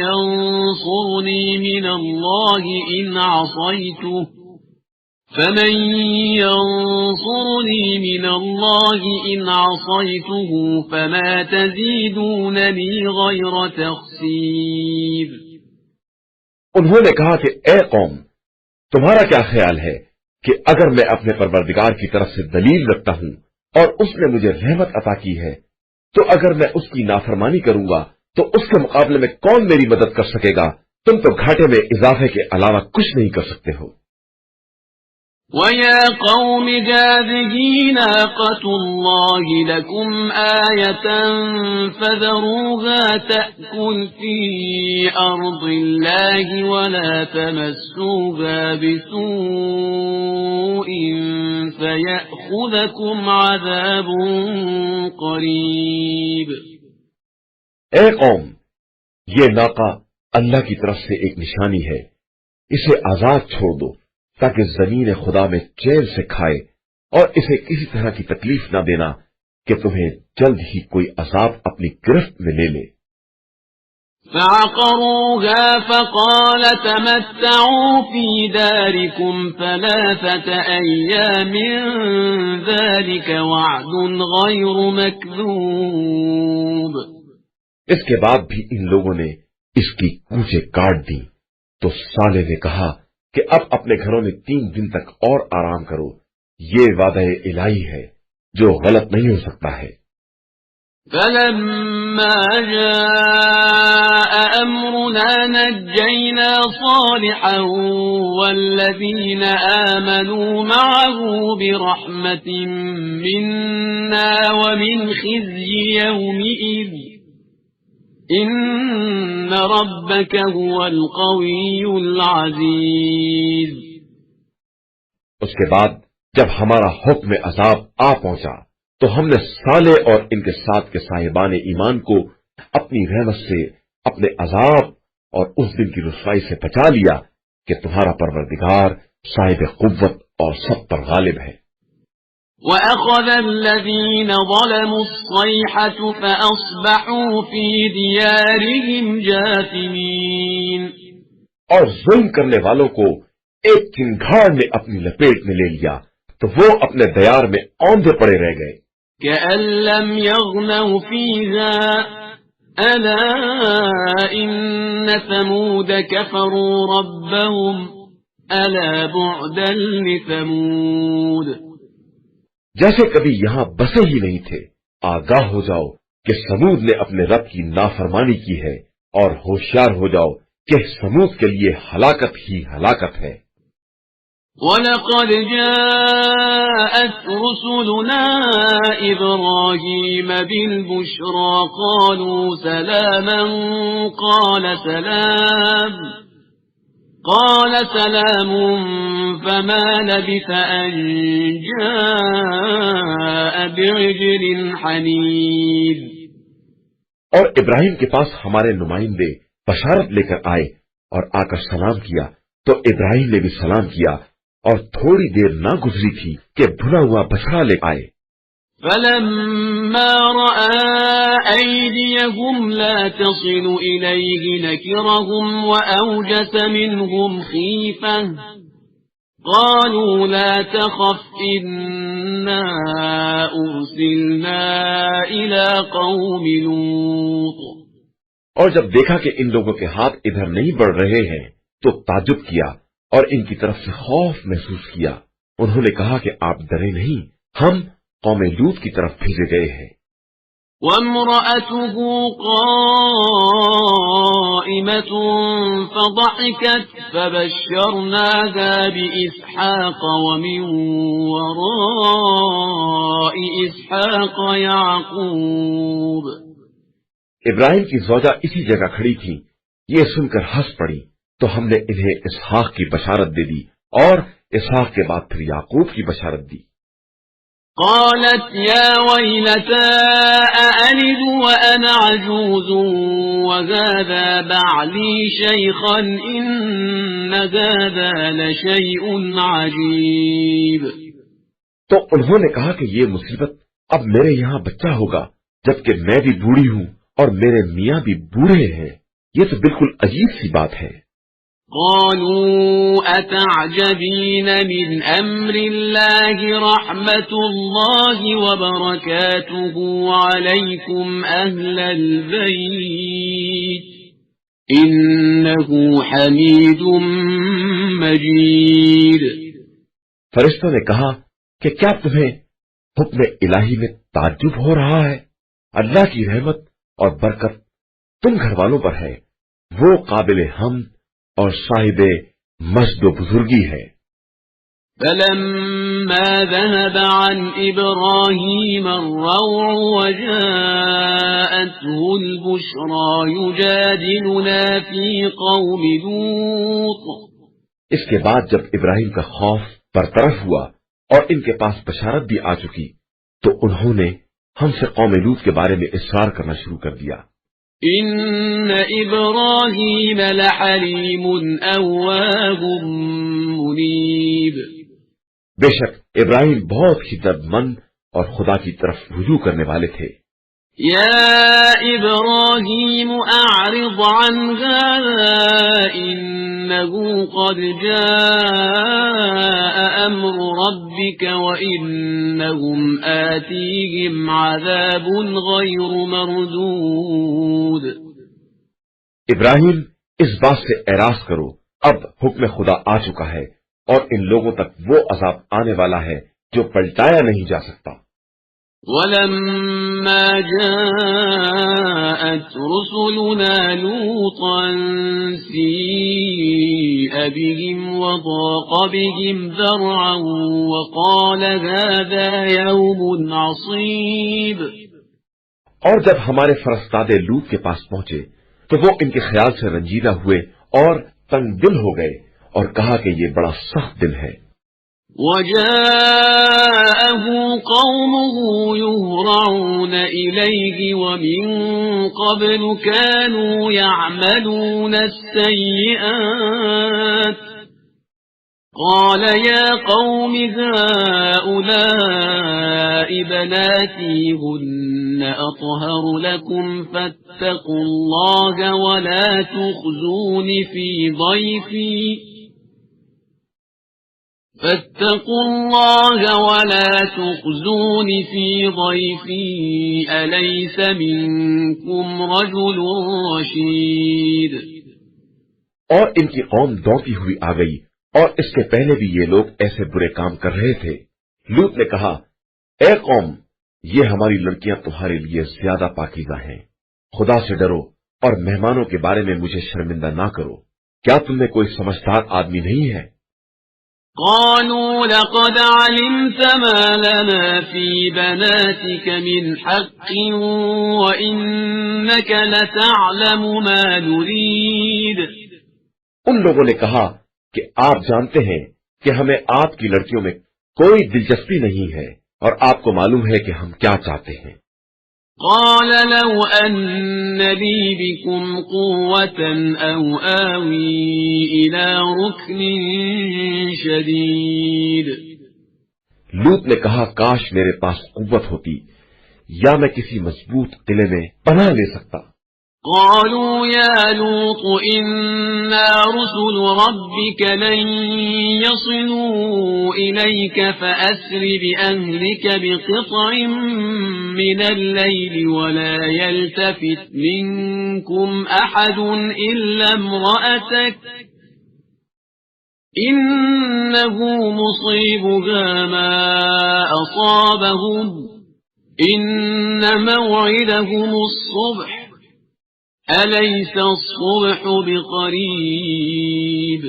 ينصرني من الله إن عصيته فما تزيدونني غير تخسير. انہوں نے کہا کہ اے قوم، تمہارا کیا خیال ہے کہ اگر میں اپنے پروردگار کی طرف سے دلیل رکھتا ہوں اور اس نے مجھے رحمت عطا کی ہے، تو اگر میں اس کی نافرمانی کروں گا تو اس کے مقابلے میں کون میری مدد کر سکے گا؟ تم تو گھاٹے میں اضافے کے علاوہ کچھ نہیں کر سکتے ہو. وَيَا قَوْمِ هَٰذِهِ نَاقَةُ اللَّهِ لَكُمْ آيَةً فَذَرُوهَا تَأْكُلْ فِي أَرْضِ اللَّهِ وَلَا تَمَسُّوهَا بِسُوءٍ فَيَأْخُذَكُمْ عَذَابٌ قَرِيبٌ. اے قوم، یہ ناقہ اللہ کی طرف سے ایک نشانی ہے، اسے آزاد چھوڑ دو تاکہ زمین خدا میں چین سے کھائے، اور اسے کسی طرح کی تکلیف نہ دینا کہ تمہیں جلد ہی کوئی عذاب اپنی گرفت میں لے لے. فعقروها فقال تمتعوا في داركم 3 أيام ذلك وعد غير مكذوب. اس کے بعد بھی ان لوگوں نے اس کی کوچیں کاٹ دی تو صالح نے کہا کہ اب اپنے گھروں میں 3 دن تک اور آرام کرو، یہ وعدہ الہی ہے جو غلط نہیں ہو سکتا ہے۔ فلما جاء أمرنا نجينا صالحا والذين آمنوا معه برحمة منا ومن خزي يومئذ إن ربك هو القوي العزيز۔ اس کے بعد جب ہمارا حکم عذاب آ پہنچا تو ہم نے صالح اور ان کے ساتھ کے صاحبان ایمان کو اپنی رحمت سے اپنے عذاب اور اس دن کی رسوائی سے بچا لیا کہ تمہارا پروردگار صاحب قوت اور سب پر غالب ہے۔ وَأَخَذَ الَّذِينَ ظَلَمُوا الصَّيْحَةُ فَأَصْبَحُوا فِي دِيَارِهِمْ جَاثِمِينَ۔ اور ظلم کرنے والوں کو ایک چنگھاڑ نے اپنی لپیٹ میں لے لیا تو وہ اپنے دیار میں اوندھے پڑے رہ گئے۔ كَأَن لَّمْ يَغْنَوْا فِيهَا أَلَا إِنَّ ثَمُودَ كَفَرُوا رَبَّهُمْ أَلَا بُعْدًا لِثَمُودَ۔ جیسے کبھی یہاں بسے ہی نہیں تھے، آگاہ ہو جاؤ کہ سمود نے اپنے رب کی نافرمانی کی ہے، اور ہوشیار ہو جاؤ کہ سمود کے لیے ہلاکت ہی ہلاکت ہے۔ وَلَقَدْ جَاءَتْ رُسُلُنَا إِبْرَاهِيمَ بِالْبُشْرَى قَالُوا سَلَامًا قَالَ سَلَامٌ فَمَا لَبِثَ أَن جَاءَ بِعِجْلٍ حَنِيذٍ۔ اور ابراہیم کے پاس ہمارے نمائندے بشارت لے کر آئے اور آ کر سلام کیا تو ابراہیم نے بھی سلام کیا، اور تھوڑی دیر نہ گزری تھی کہ بھنا ہوا بچڑا لے آئے۔ فَلَمَّا رَأَى أَيْدِيَهُمْ لَا تَصِلُ إِلَيْهِ نَكِرَهُمْ وَأَوْجَسَ مِنْهُمْ خِيفَةً قَالُوا لَا تَخَفْ إِنَّا أُرْسِلْنَا إِلَى قَوْمِ لُوطٍ۔ اور جب دیکھا کہ ان لوگوں کے ہاتھ ادھر نہیں بڑھ رہے ہیں تو تعجب کیا اور ان کی طرف سے خوف محسوس کیا۔ انہوں نے کہا کہ آپ ڈرے نہیں، ہم قوم لوط کی طرف بھیجے گئے ہیں۔ وَامْرَأَتُهُ قَائِمَةٌ فَضَحِكَتْ فَبَشَّرْنَاهَا بِإِسْحَاقَ وَمِن وَرَاءِ إِسْحَاقَ يَعْقُوبَ۔ ابراہیم کی زوجہ اسی جگہ کھڑی تھی، یہ سن کر ہنس پڑی تو ہم نے انہیں اسحاق کی بشارت دے دی اور اسحاق کے بعد پھر یعقوب کی بشارت دی۔ قالت يا ويلتى أألد وأنا عجوز وهذا بعلي شيخا إن هذا لشيء عجيب۔ تو انہوں نے کہا کہ یہ مصیبت اب میرے یہاں بچہ ہوگا جبکہ میں بھی بوڑھی ہوں اور میرے میاں بھی بوڑھے ہیں، یہ تو بالکل عجیب سی بات ہے۔ قالوا أتعجبين من أمر الله رحمة الله وبركاته عليكم أهل البيت إنه حميد مجيد۔ فرشتوں نے کہا کہ کیا تمہیں حکم الہی میں تعجب ہو رہا ہے؟ اللہ کی رحمت اور برکت تم گھر والوں پر ہے، وہ قابل حمد اور صاحب مجد و بزرگی ہے۔ فلما ذهب عن إبراهيم الروع وجاءته البشرى يجادلنا في قوم لوط۔ اس کے بعد جب ابراہیم کا خوف برطرف ہوا اور ان کے پاس بشارت بھی آ چکی تو انہوں نے ہم سے قوم لوط کے بارے میں اصرار کرنا شروع کر دیا۔ إن إبراهيم لحليم أواه منيب۔ بے شک ابراہیم بہت ہی درد مند اور خدا کی طرف رجوع کرنے والے تھے۔ يا إبراهيم أعرض عن هذا إنه قد جاء أمر ربك وإنهم آتيهم عذاب غير مردود۔ ابراہیم اس بات سے اعراض کرو، اب حکم خدا آ چکا ہے اور ان لوگوں تک وہ عذاب آنے والا ہے جو پلٹایا نہیں جا سکتا۔ وَلَمَّا جَاءَتْ رُسُلُنَا لُوطًا سِيءَ بِهِمْ وَضَاقَ بِهِمْ ذَرْعًا وَقَالَ هَذَا يَوْمٌ عَصِيبٌ۔ اور جب ہمارے فرستادے لوط کے پاس پہنچے تو وہ ان کے خیال سے رنجیدہ ہوئے اور تنگ دل ہو گئے اور کہا کہ یہ بڑا سخت دن ہے۔ وَجَاءَهُ قَوْمُهُ يُهْرَعُونَ إِلَيْهِ وَمِن قَبْلُ كَانُوا يَعْمَلُونَ السَّيِّئَاتِ قَالَ يَا قَوْمِ هَؤُلَاءِ بَنَاتِي هُنَّ أَطْهَرُ لَكُمْ فَاتَّقُوا اللَّهَ وَلَا تُخْزُونِ فِي ضَيْفِي أَلَيْسَ مِنكُمْ رَجُلٌ رَشِيدٌ۔ اور ان کی قوم دوڑتی ہوئی آ گئی اور اس کے پہلے بھی یہ لوگ ایسے برے کام کر رہے تھے۔ لوط نے کہا، اے قوم، یہ ہماری لڑکیاں تمہارے لیے زیادہ پاکیزہ ہیں، خدا سے ڈرو اور مہمانوں کے بارے میں مجھے شرمندہ نہ کرو۔ کیا تم میں کوئی سمجھدار آدمی نہیں ہے؟ قالوا لقد علمت ما لنا في بناتك من حق وإنك لتعلم ما نريد۔ ان لوگوں نے کہا کہ آپ جانتے ہیں کہ ہمیں آپ کی لڑکیوں میں کوئی دلچسپی نہیں ہے اور آپ کو معلوم ہے کہ ہم کیا چاہتے ہیں۔ قال لو أن لي بكم قوة أو آوي إلى ركن شديد۔ لوط نے کہا، کاش میرے پاس قوت ہوتی یا میں کسی مضبوط قلعے میں پناہ لے سکتا۔ قالوا يا لوط إنا رسل ربك لن يصلوا إليك فأسر بأهلك بقطع من الليل ولا يلتفت منكم أحد إلا امرأتك إنه مصيبها ما أصابهم إن موعدهم الصبح أليس الصبح بقريب۔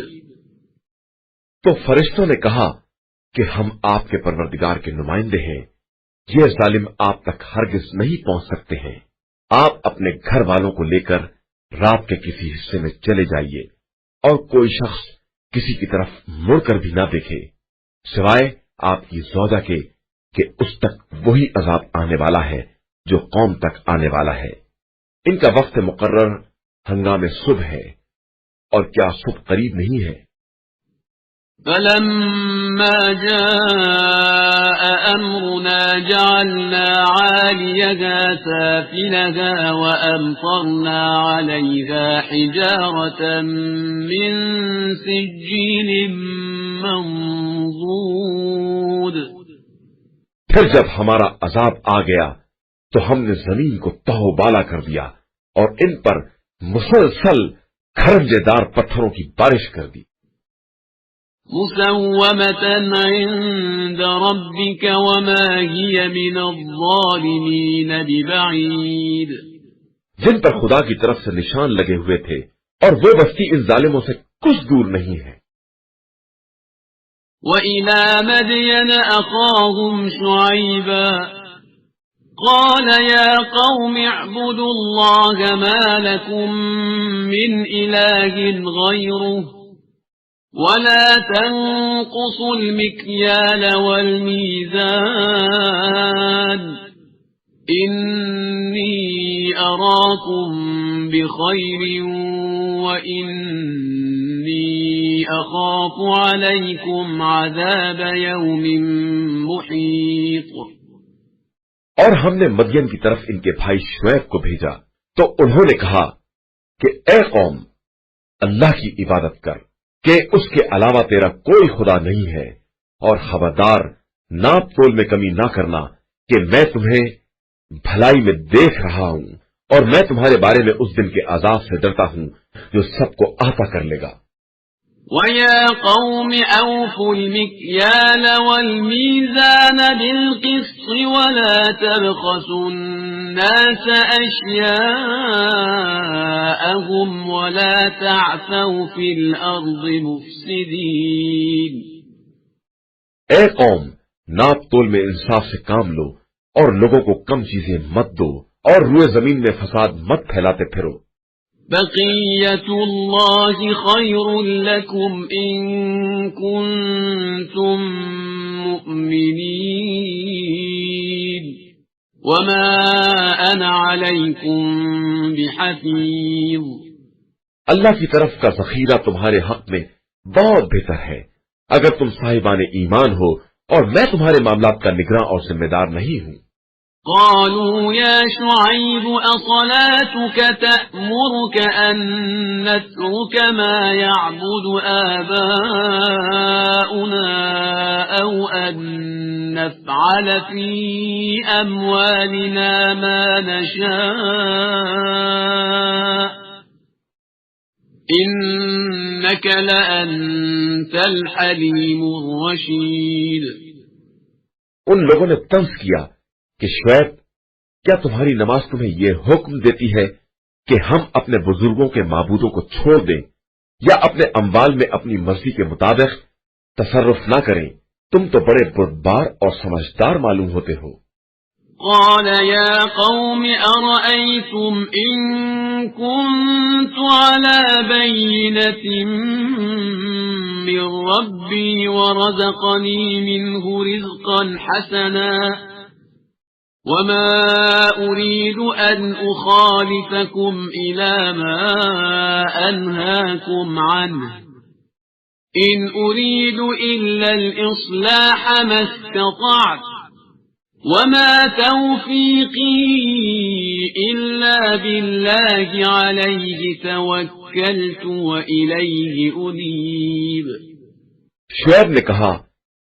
تو فرشتوں نے کہا کہ ہم آپ کے پروردگار کے نمائندے ہیں، یہ ظالم آپ تک ہرگز نہیں پہنچ سکتے ہیں۔ آپ اپنے گھر والوں کو لے کر رات کے کسی حصے میں چلے جائیے اور کوئی شخص کسی کی طرف مڑ کر بھی نہ دیکھے سوائے آپ کی زوجہ کے کہ اس تک وہی عذاب آنے والا ہے جو قوم تک آنے والا ہے۔ ان کا وقت مقرر ہنگام صبح ہے، اور کیا صبح قریب نہیں ہے؟ فلما جاء أمرنا جعلنا عاليها سافلها وأمطرنا عليها حجارة من سجيل منضود۔ پھر جب ہمارا عذاب آ گیا تو ہم نے زمین کو تہو بالا کر دیا اور ان پر مسلسل کھرنجے دار پتھروں کی بارش کر دی۔ مسومة عند ربك وما هي من الظالمين ببعيد۔ جن پر خدا کی طرف سے نشان لگے ہوئے تھے اور وہ بستی ان ظالموں سے کچھ دور نہیں ہے۔ وَإِلَى مَدْيَنَ أَخَاهُمْ شُعَيْبًا قال يا قوم اعبدوا الله ما لكم من إله غيره ولا تنقصوا المكيال والميزان إني أراكم بخير وإني أخاف عليكم عذاب يوم محيط۔ اور ہم نے مدین کی طرف ان کے بھائی شعیب کو بھیجا تو انہوں نے کہا کہ اے قوم، اللہ کی عبادت کر کہ اس کے علاوہ تیرا کوئی خدا نہیں ہے، اور خبردار ناپ تول میں کمی نہ کرنا کہ میں تمہیں بھلائی میں دیکھ رہا ہوں اور میں تمہارے بارے میں اس دن کے عذاب سے ڈرتا ہوں جو سب کو آتا کر لے گا۔ وَيَا قَوْمِ أَوْفُوا الْمِكْيَالَ وَالْمِيزَانَ بِالْقِسْطِ وَلَا تَبْخَسُوا النَّاسَ أَشْيَاءَهُمْ وَلَا تَعْثَوْا فِي الْأَرْضِ مُفْسِدِينَ۔ اے قوم، ناپ تول میں انصاف سے کام لو اور لوگوں کو کم چیزیں مت دو اور روئے زمین میں فساد مت پھیلاتے پھرو۔ بقية الله خير لكم إن كنتم مؤمنين وما أنا عليكم بحفيظ۔ اللہ کی طرف کا ذخیرہ تمہارے حق میں بہت بہتر ہے اگر تم صاحبان ایمان ہو، اور میں تمہارے معاملات کا نگراں اور ذمہ دار نہیں ہوں۔ قالوا يا شعيب أصلاتك تأمرك أن نترك ما يعبد آباؤنا أو أن نفعل في أموالنا ما نشاء إنك لأنت الحليم الرشيد۔ ان لوگوں نے طنز کیا کہ شعیب، کیا تمہاری نماز تمہیں یہ حکم دیتی ہے کہ ہم اپنے بزرگوں کے معبودوں کو چھوڑ دیں یا اپنے اموال میں اپنی مرضی کے مطابق تصرف نہ کریں؟ تم تو بڑے بردبار اور سمجھدار معلوم ہوتے ہو۔ قال يا قوم أرأيتم إن كنت على بينة من ربي ورزقني منه رزقا حسنا وما أريد أن أخالفكم إلى ما أنهاكم عنه إن أريد إلا الإصلاح ما استطعت وما توفيقي إلا بالله عليه توكلت وإليه أنيب۔ شعیب نے کہا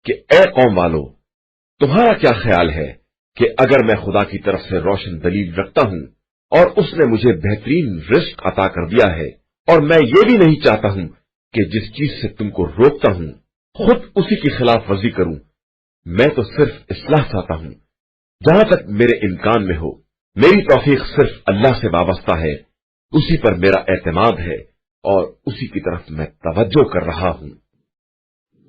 کہ اے قوم والو، تمہارا کیا خیال ہے کہ اگر میں خدا کی طرف سے روشن دلیل رکھتا ہوں اور اس نے مجھے بہترین رزق عطا کر دیا ہے، اور میں یہ بھی نہیں چاہتا ہوں کہ جس چیز سے تم کو روکتا ہوں خود اسی کی خلاف ورزی کروں، میں تو صرف اصلاح چاہتا ہوں جہاں تک میرے امکان میں ہو۔ میری توفیق صرف اللہ سے وابستہ ہے، اسی پر میرا اعتماد ہے اور اسی کی طرف میں توجہ کر رہا ہوں۔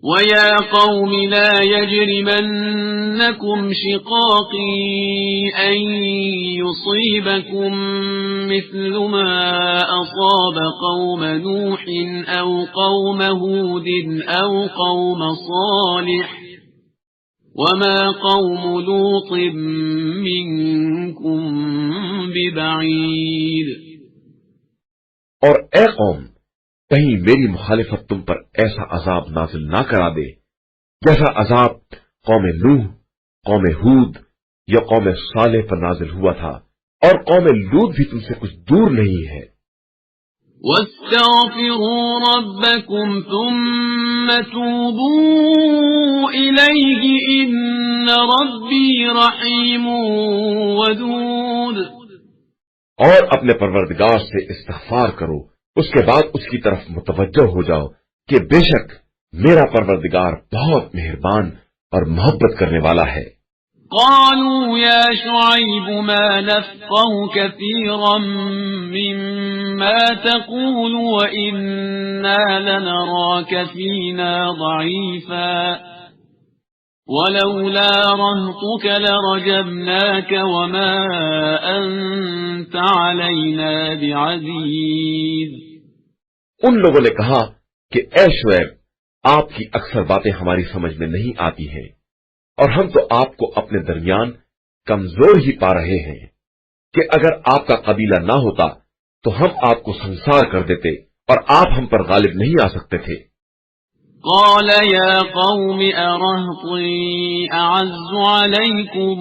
وَيَا قَوْمِ لَا يَجْرِمَنَّكُمْ شِقَاقِي أَن يُصِيبَكُم مِّثْلُ مَا أَصَابَ قَوْمَ نُوحٍ أَوْ قَوْمَ هُودٍ أَوْ قَوْمَ صَالِحٍ وَمَا قَوْمُ لُوطٍ مِّنكُم بِبَعِيدٍ۔ اور اے قوم، کہیں میری مخالفت تم پر ایسا عذاب نازل نہ کرا دے جیسا عذاب قوم نوح، قوم ہود یا قوم صالح پر نازل ہوا تھا، اور قوم لوط بھی تم سے کچھ دور نہیں ہے۔ وَاسْتَغْفِرُوا رَبَّكُمْ ثُمَّ تُوبُوا إِلَيْهِ إِنَّ رَبِّي رَحِيمٌ وَدُودٌ۔ اور اپنے پروردگار سے استغفار کرو، اس کے بعد اس کی طرف متوجہ ہو جاؤ کہ بے شک میرا پروردگار بہت مہربان اور محبت کرنے والا ہے۔ قالوا يا شعيب ما نفقه كثيرا مما تقول وإنا لنراك فينا ضعيفا ولولا رهطك لرجمناك وما أنت علينا بعزيز۔ ان لوگوں نے کہا کہ اے شعیب، آپ کی اکثر باتیں ہماری سمجھ میں نہیں آتی ہیں اور ہم تو آپ کو اپنے درمیان کمزور ہی پا رہے ہیں کہ اگر آپ کا قبیلہ نہ ہوتا تو ہم آپ کو سنسار کر دیتے اور آپ ہم پر غالب نہیں آ سکتے تھے۔ قال يا قوم أرهطي أعز عليكم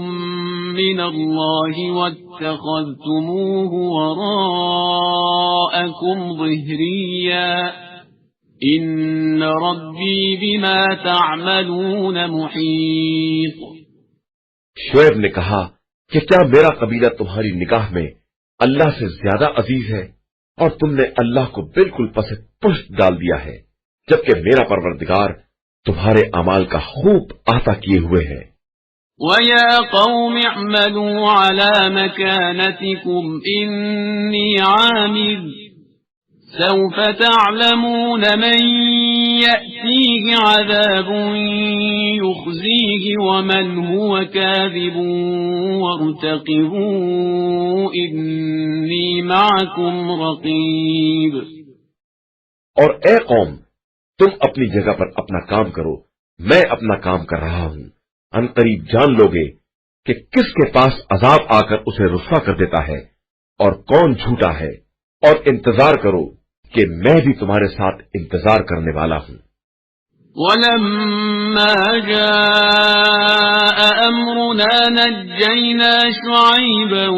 من الله واتخذتموه وراءكم ظهريا إن ربي بما تعملون محيط۔ شعیب نے کہا کہ کیا میرا قبیلہ تمہاری نگاہ میں اللہ سے زیادہ عزیز ہے، اور تم نے اللہ کو بالکل پس پشت ڈال دیا ہے۔ جبکہ میرا پروردگار تمہارے اعمال کا خوب احاطہ کیے ہوئے ہے۔ وَيَا قَوْمِ اعْمَلُوا عَلَى مَكَانَتِكُمْ إِنِّي عَامِلٌ سَوْفَ تَعْلَمُونَ مَن يَأْتِيهِ عَذَابٌ يُخْزِيهِ وَمَنْ هُوَ كَاذِبٌ وَارْتَقِبُوا إِنِّي مَعَكُمْ رَقِيبٌ۔ اور اے قوم، تم اپنی جگہ پر اپنا کام کرو، میں اپنا کام کر رہا ہوں۔ عنقریب جان لوگے کہ کس کے پاس عذاب آ کر اسے رسوا کر دیتا ہے اور کون جھوٹا ہے، اور انتظار کرو کہ میں بھی تمہارے ساتھ انتظار کرنے والا ہوں۔ وَلَمَّا جَاءَ أَمْرُنَا نَجَّيْنَا شُعَيْبًا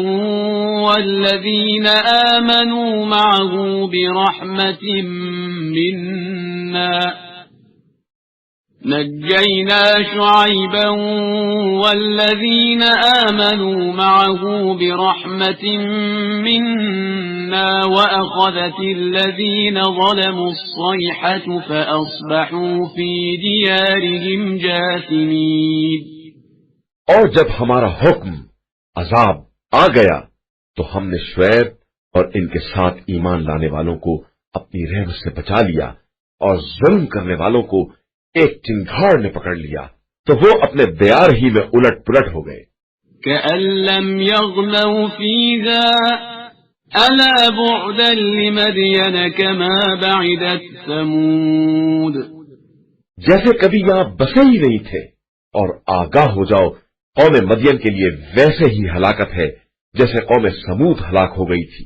وَالَّذِينَ آمَنُوا مَعَهُ بِرَحْمَةٍ مِنَّا وَأَخَذَتِ الَّذِينَ ظَلَمُوا الصَّيْحَةُ فَأَصْبَحُوا فِي دِيَارِهِمْ جَاثِمِينَ۔ اور جب ہمارا حکم عذاب آ گیا تو ہم نے شعیب اور ان کے ساتھ ایمان لانے والوں کو اپنی رحمت سے بچا لیا، اور ظلم کرنے والوں کو ایک چنگھاڑ نے پکڑ لیا تو وہ اپنے دیار ہی میں الٹ پلٹ ہو گئے۔ كَأَن لَّمْ يَغْنَوْا فِيهَا أَلَا بُعْدًا لِّمَدْيَنَ كَمَا بَعِدَتْ ثَمُودُ۔ جیسے کبھی یہاں بسے ہی نہیں تھے، اور آگاہ ہو جاؤ قوم مدین کے لیے ویسے ہی ہلاکت ہے جیسے قوم سمود ہلاک ہو گئی تھی۔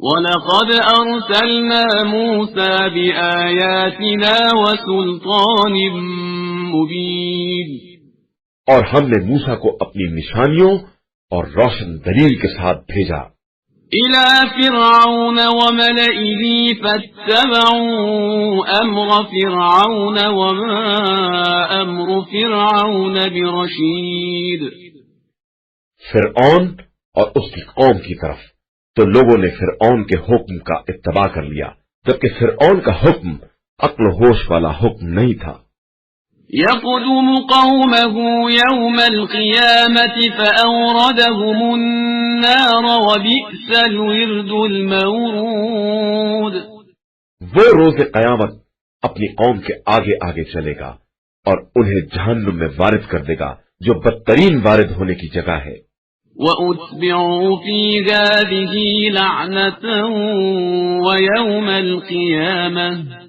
وَلَقَدْ أَرْسَلْنَا مُوسَى بِآيَاتِنَا وَسُلْطَانٍ مُبِينٍ۔ اور ہم نے موسیٰ کو اپنی نشانیوں اور روشن دلیل کے ساتھ بھیجا إِلَى فِرْعَوْنَ وَمَلَئِهِ فَاتَّبَعُوا أَمْرَ فِرْعَوْنَ وَمَا أَمْرُ فِرْعَوْنَ بِرَشِيدٍ۔ فرعون اور اس کی قوم کی طرف تو لوگوں نے فرعون کے حکم کا اتباع کر لیا، جبکہ فرعون کا حکم عقل و ہوش والا حکم نہیں تھا۔ يَقْدُمُ قَوْمَهُ يَوْمَ الْقِيَامَةِ فَأَوْرَدَهُمُ النَّارَ وَبِئْسَ الْوِرْدُ الْمَوْرُودُ۔ وہ روز قیامت اپنی قوم کے آگے آگے چلے گا اور انہیں جہنم میں وارد کر دے گا، جو بدترین وارد ہونے کی جگہ ہے۔ وَأُتْبِعُوا فِي هَٰذِهِ لَعْنَةً وَيَوْمَ الْقِيَامَةِ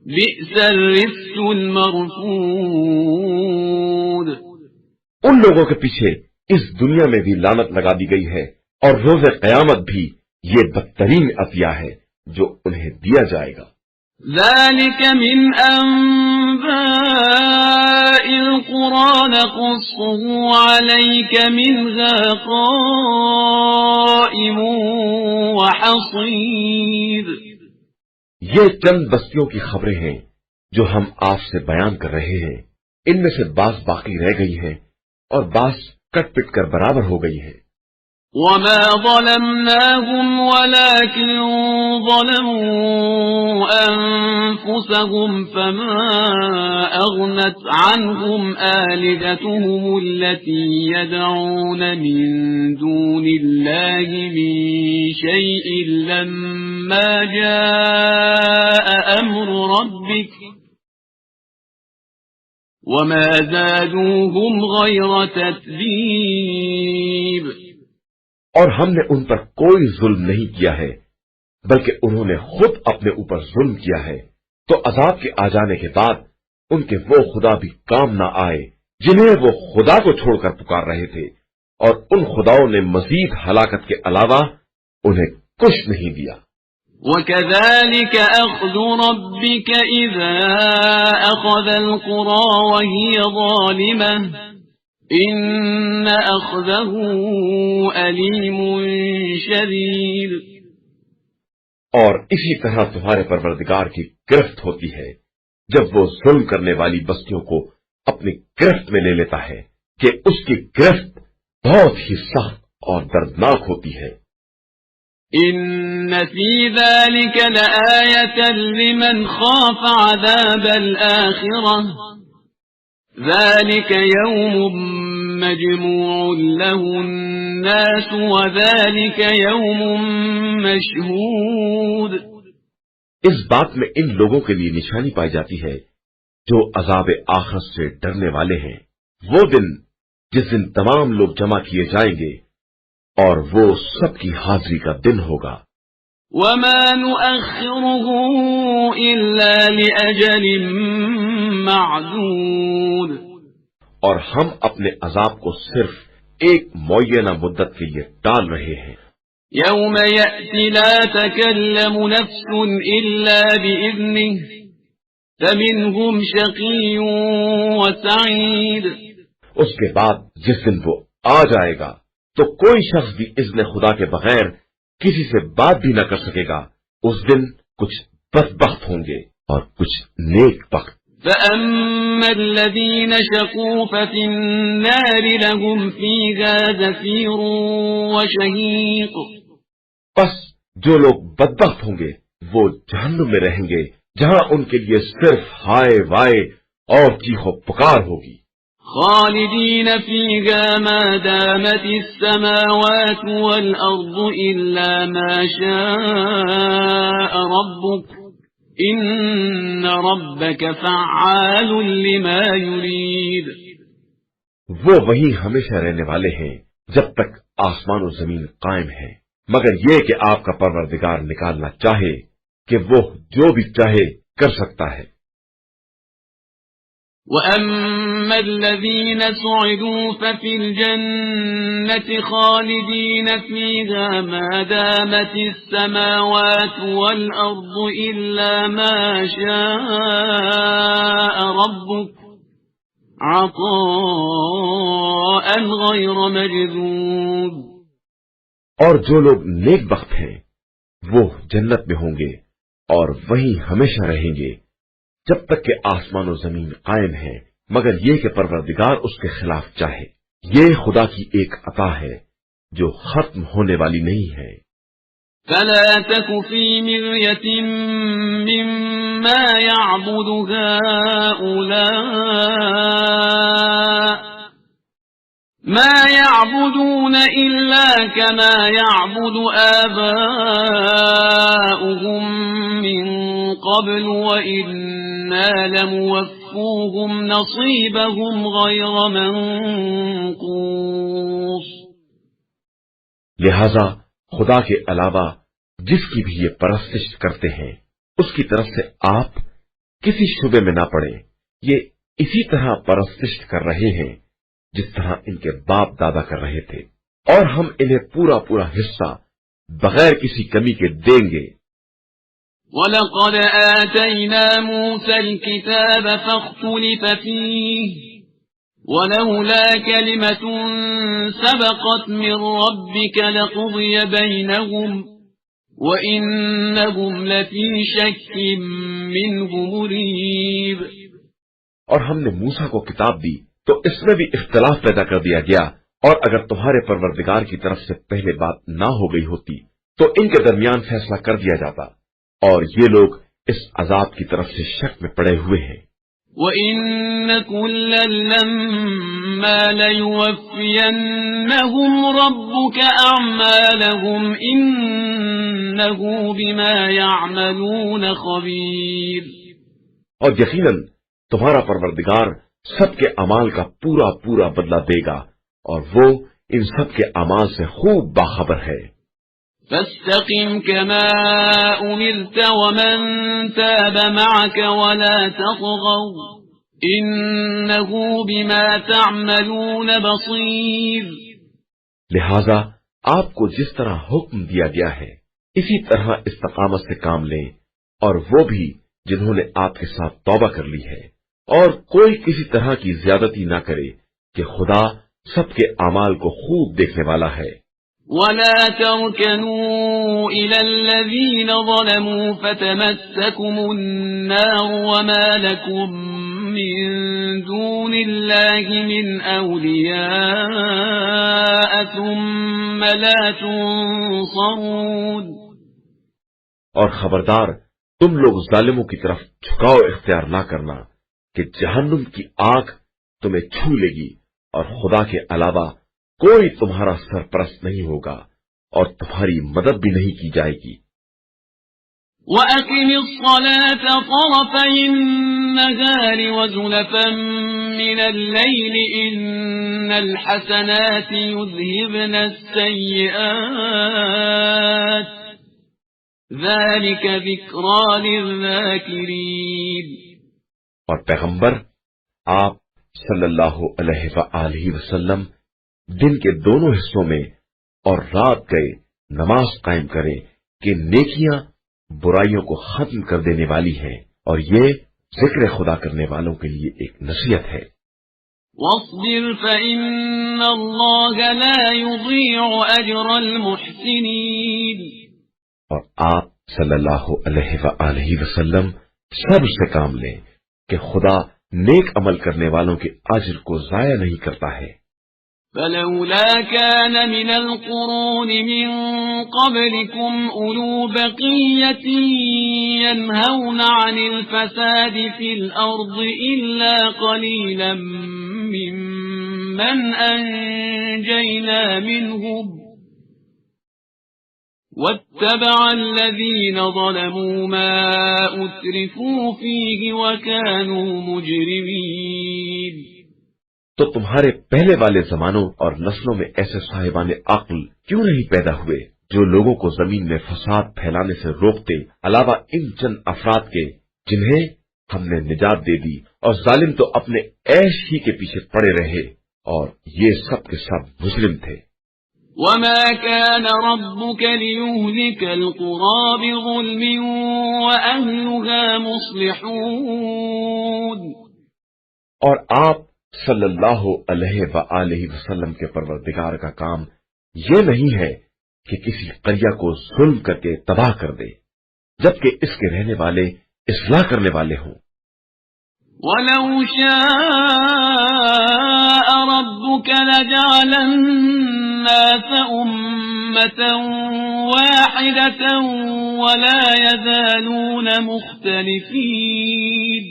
بِئْسَ الرِّفْدُ الْمَرْفُودُ۔ ان لوگوں کے پیچھے اس دنیا میں بھی لعنت لگا دی گئی ہے، اور روز قیامت بھی یہ بدترین عطیہ ہے جو انہیں دیا جائے گا۔ ذَلِكَ مِنْ أَنبَاءِ الْقُرَىٰ نَقُصُّهُ عَلَيْكَ مِنْهَا قَائِمٌ وَحَصِيدٌ۔ یہ چند بستیوں کی خبریں ہیں جو ہم آپ سے بیان کر رہے ہیں، ان میں سے بعض باقی رہ گئی ہیں اور بعض کٹ پٹ کر برابر ہو گئی ہیں۔ وَمَا ظَلَمْنَاهُمْ وَلَٰكِن ظَلَمُوا أَنفُسَهُمْ فَمَا أَغْنَتْ عَنْهُمْ آلِهَتُهُمُ الَّتِي يَدْعُونَ مِن دُونِ اللَّهِ مِن شَيْءٍ لَّمَّا جَاءَ أَمْرُ رَبِّكَ وَمَا زَادُوهُمْ غَيْرَ تَتْبِيبٍ۔ اور ہم نے ان پر کوئی ظلم نہیں کیا ہے، بلکہ انہوں نے خود اپنے اوپر ظلم کیا ہے، تو عذاب کے آ جانے کے بعد ان کے وہ خدا بھی کام نہ آئے جنہیں وہ خدا کو چھوڑ کر پکار رہے تھے، اور ان خداؤں نے مزید ہلاکت کے علاوہ انہیں کچھ نہیں دیا۔ وَكَذَلِكَ أَخْذُ رَبِّكَ إِذَا أَخَذَ الْقُرَىٰ وَهِيَ ظَالِمَةٌ إِنَّ أَخْذَهُ أَلِيمٌ شَدِيدٌ۔ اور اسی طرح تمہارے پروردگار کی گرفت ہوتی ہے جب وہ ظلم کرنے والی بستیوں کو اپنی گرفت میں لے لیتا ہے کہ اس کی گرفت بہت ہی سخت اور دردناک ہوتی ہے۔ إن في ذلك لآية لمن خاف عذاب الآخرة ذلك يوم مجموع له الناس وذلك يوم مشهود. اس بات میں ان لوگوں کے لیے نشانی پائی جاتی ہے جو عذاب آخرت سے ڈرنے والے ہیں، وہ دن جس دن تمام لوگ جمع کیے جائیں گے اور وہ سب کی حاضری کا دن ہوگا۔ وما نؤخره إلا لأجل معدود، اور ہم اپنے عذاب کو صرف ایک معینہ مدت کے لیے ٹال رہے ہیں۔ يوم يأتي لا تكلم نفس إلا بإذنه فمنهم شقي وسعيد، اس کے بعد جس دن وہ آ جائے گا تو کوئی شخص بھی اذن خدا کے بغیر کسی سے بات بھی نہ کر سکے گا۔ اس دن کچھ بدبخت ہوں گے اور کچھ نیک بخت۔ فأما الذين شقوا ففي النار لهم فيها زفير وشهيق، بس جو لوگ بدبخت ہوں گے وہ جہنم میں رہیں گے جہاں ان کے لیے صرف ہائے وائے اور چیخو پکار ہوگی۔ خالدين فيها ما دامت السماوات والأرض إلا ما شاء ربك إن ربك فعال لما يريد۔ وہ وہیں ہمیشہ رہنے والے ہیں جب تک آسمان و زمین قائم ہے، مگر یہ کہ آپ کا پروردگار نکالنا چاہے کہ وہ جو بھی چاہے کر سکتا ہے۔ وَأَمَّا الَّذِينَ سُعِدُوا فَفِي الْجَنَّةِ خَالِدِينَ فِيهَا مَا دَامَتِ السَّمَاوَاتُ وَالْأَرْضُ إِلَّا مَا شَاءَ رَبُّكَ عَطَاءً غَيْرَ مَجْذُوذٍ۔ اور جو لوگ نیک بخت ہیں وہ جنت میں ہوں گے اور وہیں ہمیشہ رہیں گے جب تک کہ آسمان و زمین قائم ہے، مگر یہ کہ پروردگار اس کے خلاف چاہے۔ یہ خدا کی ایک عطا ہے جو ختم ہونے والی نہیں ہے۔ فَلَا تَكُ فِي مِرْيَةٍ مِّمَّا يَعْبُدُ هَؤُلَاءِ مَا يَعْبُدُونَ إِلَّا كَمَا يَعْبُدُ آبَاؤُهُم مِّن قَبْلُ وَإِنَّا لَمُوَفُّوهُمْ نَصِيبَهُمْ غَيْرَ مَنقُوصٍ۔ لہذا خدا کے علاوہ جس کی بھی یہ پرستش کرتے ہیں اس کی طرف سے آپ کسی شبے میں نہ پڑیں۔ یہ اسی طرح پرستش کر رہے ہیں جس طرح ان کے باپ دادا کر رہے تھے، اور ہم انہیں پورا پورا حصہ بغیر کسی کمی کے دیں گے۔ وَلَقَدْ آتَيْنَا مُوسَى الْكِتَابَ فَاخْتُلِفَ فِيهِ وَلَوْلَا كَلِمَةٌ سَبَقَتْ مِنْ رَبِّكَ لَقُضِيَ بَيْنَهُمْ وَإِنَّهُمْ لَفِي شَكٍّ مِّنْهُ مُرِيبٍ۔ اور ہم نے موسیٰ کو کتاب دی تو اس میں بھی اختلاف پیدا کر دیا گیا، اور اگر تمہارے پروردگار کی طرف سے پہلے بات نہ ہو گئی ہوتی تو ان کے درمیان فیصلہ کر دیا جاتا، اور یہ لوگ اس عذاب کی طرف سے شک میں پڑے ہوئے ہیں۔ وَإِنَّ كُلًّا لَّمَّا لَيُوَفِّيَنَّهُمْ رَبُّكَ أَعْمَالَهُمْ إِنَّهُ بِمَا يَعْمَلُونَ خَبِيرٌ۔ اور یقیناً تمہارا پروردگار سب کے اعمال کا پورا پورا بدلہ دے گا، اور وہ ان سب کے اعمال سے خوب باخبر ہے۔ فَاسْتَقِمْ كَمَا أُمِرْتَ وَمَنْ تَابَ مَعَكَ وَلَا تَطْغَوْا إِنَّهُ بِمَا تَعْمَلُونَ بَصِيرٌ۔ لہذا آپ کو جس طرح حکم دیا گیا ہے اسی طرح استقامت سے کام لیں، اور وہ بھی جنہوں نے آپ کے ساتھ توبہ کر لی ہے، اور کوئی کسی طرح کی زیادتی نہ کرے کہ خدا سب کے اعمال کو خوب دیکھنے والا ہے۔ وَلَا تَرْكَنُوا إِلَى الَّذِينَ ظَلَمُوا فَتَمَسَّكُمُ النَّارُ وَمَا لَكُم مِّن دُونِ اللَّهِ مِنْ أَوْلِيَاءَ ثُمَّ ثم لا تنصرون. اور خبردار تم لوگ ظالموں کی طرف جھکاؤ اختیار نہ کرنا کہ جہنم کی آگ تمہیں چھو لے گی اور خدا کے علاوہ کوئی تمہارا سرپرست نہیں ہوگا اور تمہاری مدد بھی نہیں کی جائے گی. وَأَقِمِ الصَّلَاةَ طَرَفَيِ النَّهَارِ وَزُلَفًا مِّنَ اللَّيْلِ إِنَّ الْحَسَنَاتِ يُذْهِبْنَ السَّيِّئَاتِ ذَلِكَ ذِكْرَى لِلذَّاكِرِينَ. اور پیغمبر آپ صلی اللہ علیہ وآلہ وسلم دن کے دونوں حصوں میں اور رات گئے نماز قائم کریں کہ نیکیاں برائیوں کو ختم کر دینے والی ہیں اور یہ ذکر خدا کرنے والوں کے لیے ایک نصیحت ہے. وَاصْبِرْ فَإِنَّ اللَّهَ لَا يُضِيعُ أَجْرَ الْمُحْسِنِينَ. اور آپ صلی اللہ علیہ وآلہ وسلم صبر سے کام لیں کہ خدا نیک عمل کرنے والوں کے اجر کو ضائع نہیں کرتا ہے. فلولا كان من القرون من قبلكم أولو بقية ينهون عن الفساد في الأرض إلا قليلا ممن أنجينا منهم واتبع الذين ظلموا ما أترفوا فيه وكانوا مجرمين. تو تمہارے پہلے والے زمانوں اور نسلوں میں ایسے صاحبان عقل کیوں نہیں پیدا ہوئے جو لوگوں کو زمین میں فساد پھیلانے سے روکتے علاوہ ان چند افراد کے جنہیں ہم نے نجات دے دی، اور ظالم تو اپنے عیش ہی کے پیچھے پڑے رہے اور یہ سب کے سب مجرم تھے. وَمَا كَانَ رَبُّكَ لِيُهْلِكَ الْقُرَى بِظُلْمٍ وَأَهْلُهَا مُصْلِحُونَ. اور آپ صلی اللہ علیہ وآلہ وسلم کے پروردگار کا کام یہ نہیں ہے کہ کسی قریہ کو ظلم کر کے تباہ کر دے جبکہ اس کے رہنے والے اصلاح کرنے والے ہوں. وَلَوْ شَاءَ رَبُّكَ لَجَعَلَ النَّاسَ أُمَّةً وَاحِدَةً وَلَا يَزَالُونَ مُخْتَلِفِينَ.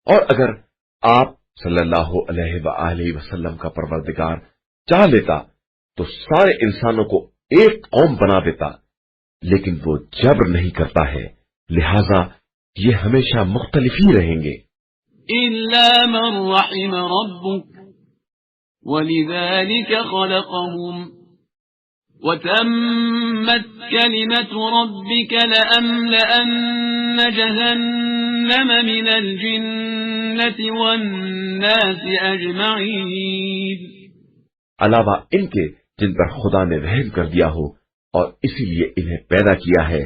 اور اگر آپ صلی اللہ علیہ وآلہ وسلم کا پروردگار چاہ لیتا تو سارے انسانوں کو ایک قوم بنا دیتا، لیکن وہ جبر نہیں کرتا ہے، لہذا یہ ہمیشہ مختلف ہی رہیں گے. إِلَّا مَنْ رَحِمَ رَبُّكَ وَلِذَلِكَ خَلَقَهُمْ وَتَمَّتْ كَلِمَةُ رَبِّكَ لَأَمْلَأَنَّ جَهَنَّمَ مِنَ الْجِنَّةِ وَالنَّاسِ أَجْمَعِينَ. علاوہ ان کے جن پر خدا نے رحم کر دیا ہو اور اسی لیے انہیں پیدا کیا ہے،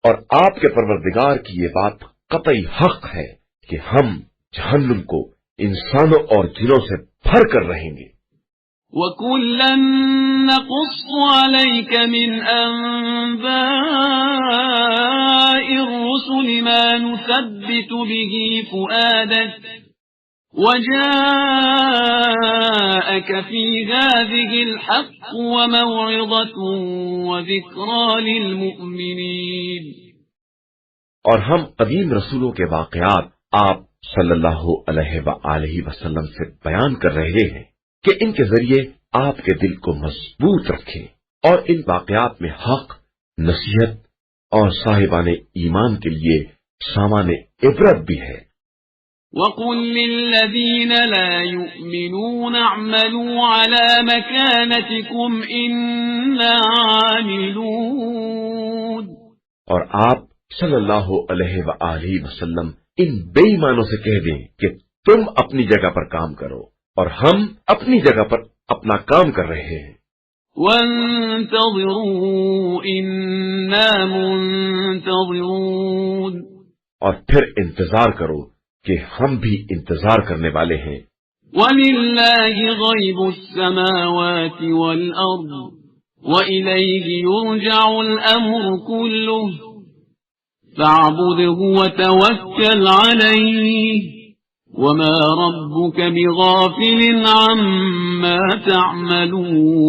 اور آپ کے پروردگار کی یہ بات قطعی حق ہے کہ ہم جہنم کو انسانوں اور جنوں سے بھر کر رہیں گے. وَكُلًّا نَّقُصُّ عَلَيْكَ مِنْ أَنبَاءِ الرُّسُلِ مَا نُثَبِّتُ بِهِ فُؤَادَكَ وَجَاءَكَ فِي هَٰذِهِ الْحَقُّ وَمَوْعِظَةٌ وَذِكْرَىٰ لِلْمُؤْمِنِينَ. اور ہم قدیم رسولوں کے واقعات آپ صلی اللہ علیہ وآلہ وسلم سے بیان کر رہے ہیں کہ ان کے ذریعے آپ کے دل کو مضبوط رکھیں، اور ان واقعات میں حق، نصیحت اور صاحبان ایمان کے لیے سامان عبرت بھی ہے. وَقُل لِّلَّذِينَ لَا يُؤْمِنُونَ اعْمَلُوا عَلَىٰ مَكَانَتِكُمْ إِنَّا عَامِلُونَ. اور آپ صلی اللہ علیہ وآلہ وسلم ان بے ایمانوں سے کہہ دیں کہ تم اپنی جگہ پر کام کرو اور ہم اپنی جگہ پر اپنا کام کر رہے ہیں. وَانتَظِرُوا إِنَّا مُنتَظِرُونَ. اور پھر انتظار کرو کہ ہم بھی انتظار کرنے والے ہیں. وَلِلَّهِ غَيْبُ السَّمَاوَاتِ وَالْأَرْضِ وَإِلَيْهِ يُرْجَعُ الْأَمْرُ كُلُّهُ فَاعْبُدْهُ وَتَوَكَّلْ عَلَيْهِ وَمَا رَبُّكَ بِغَافِلٍ عَمَّا تَعْمَلُونَ.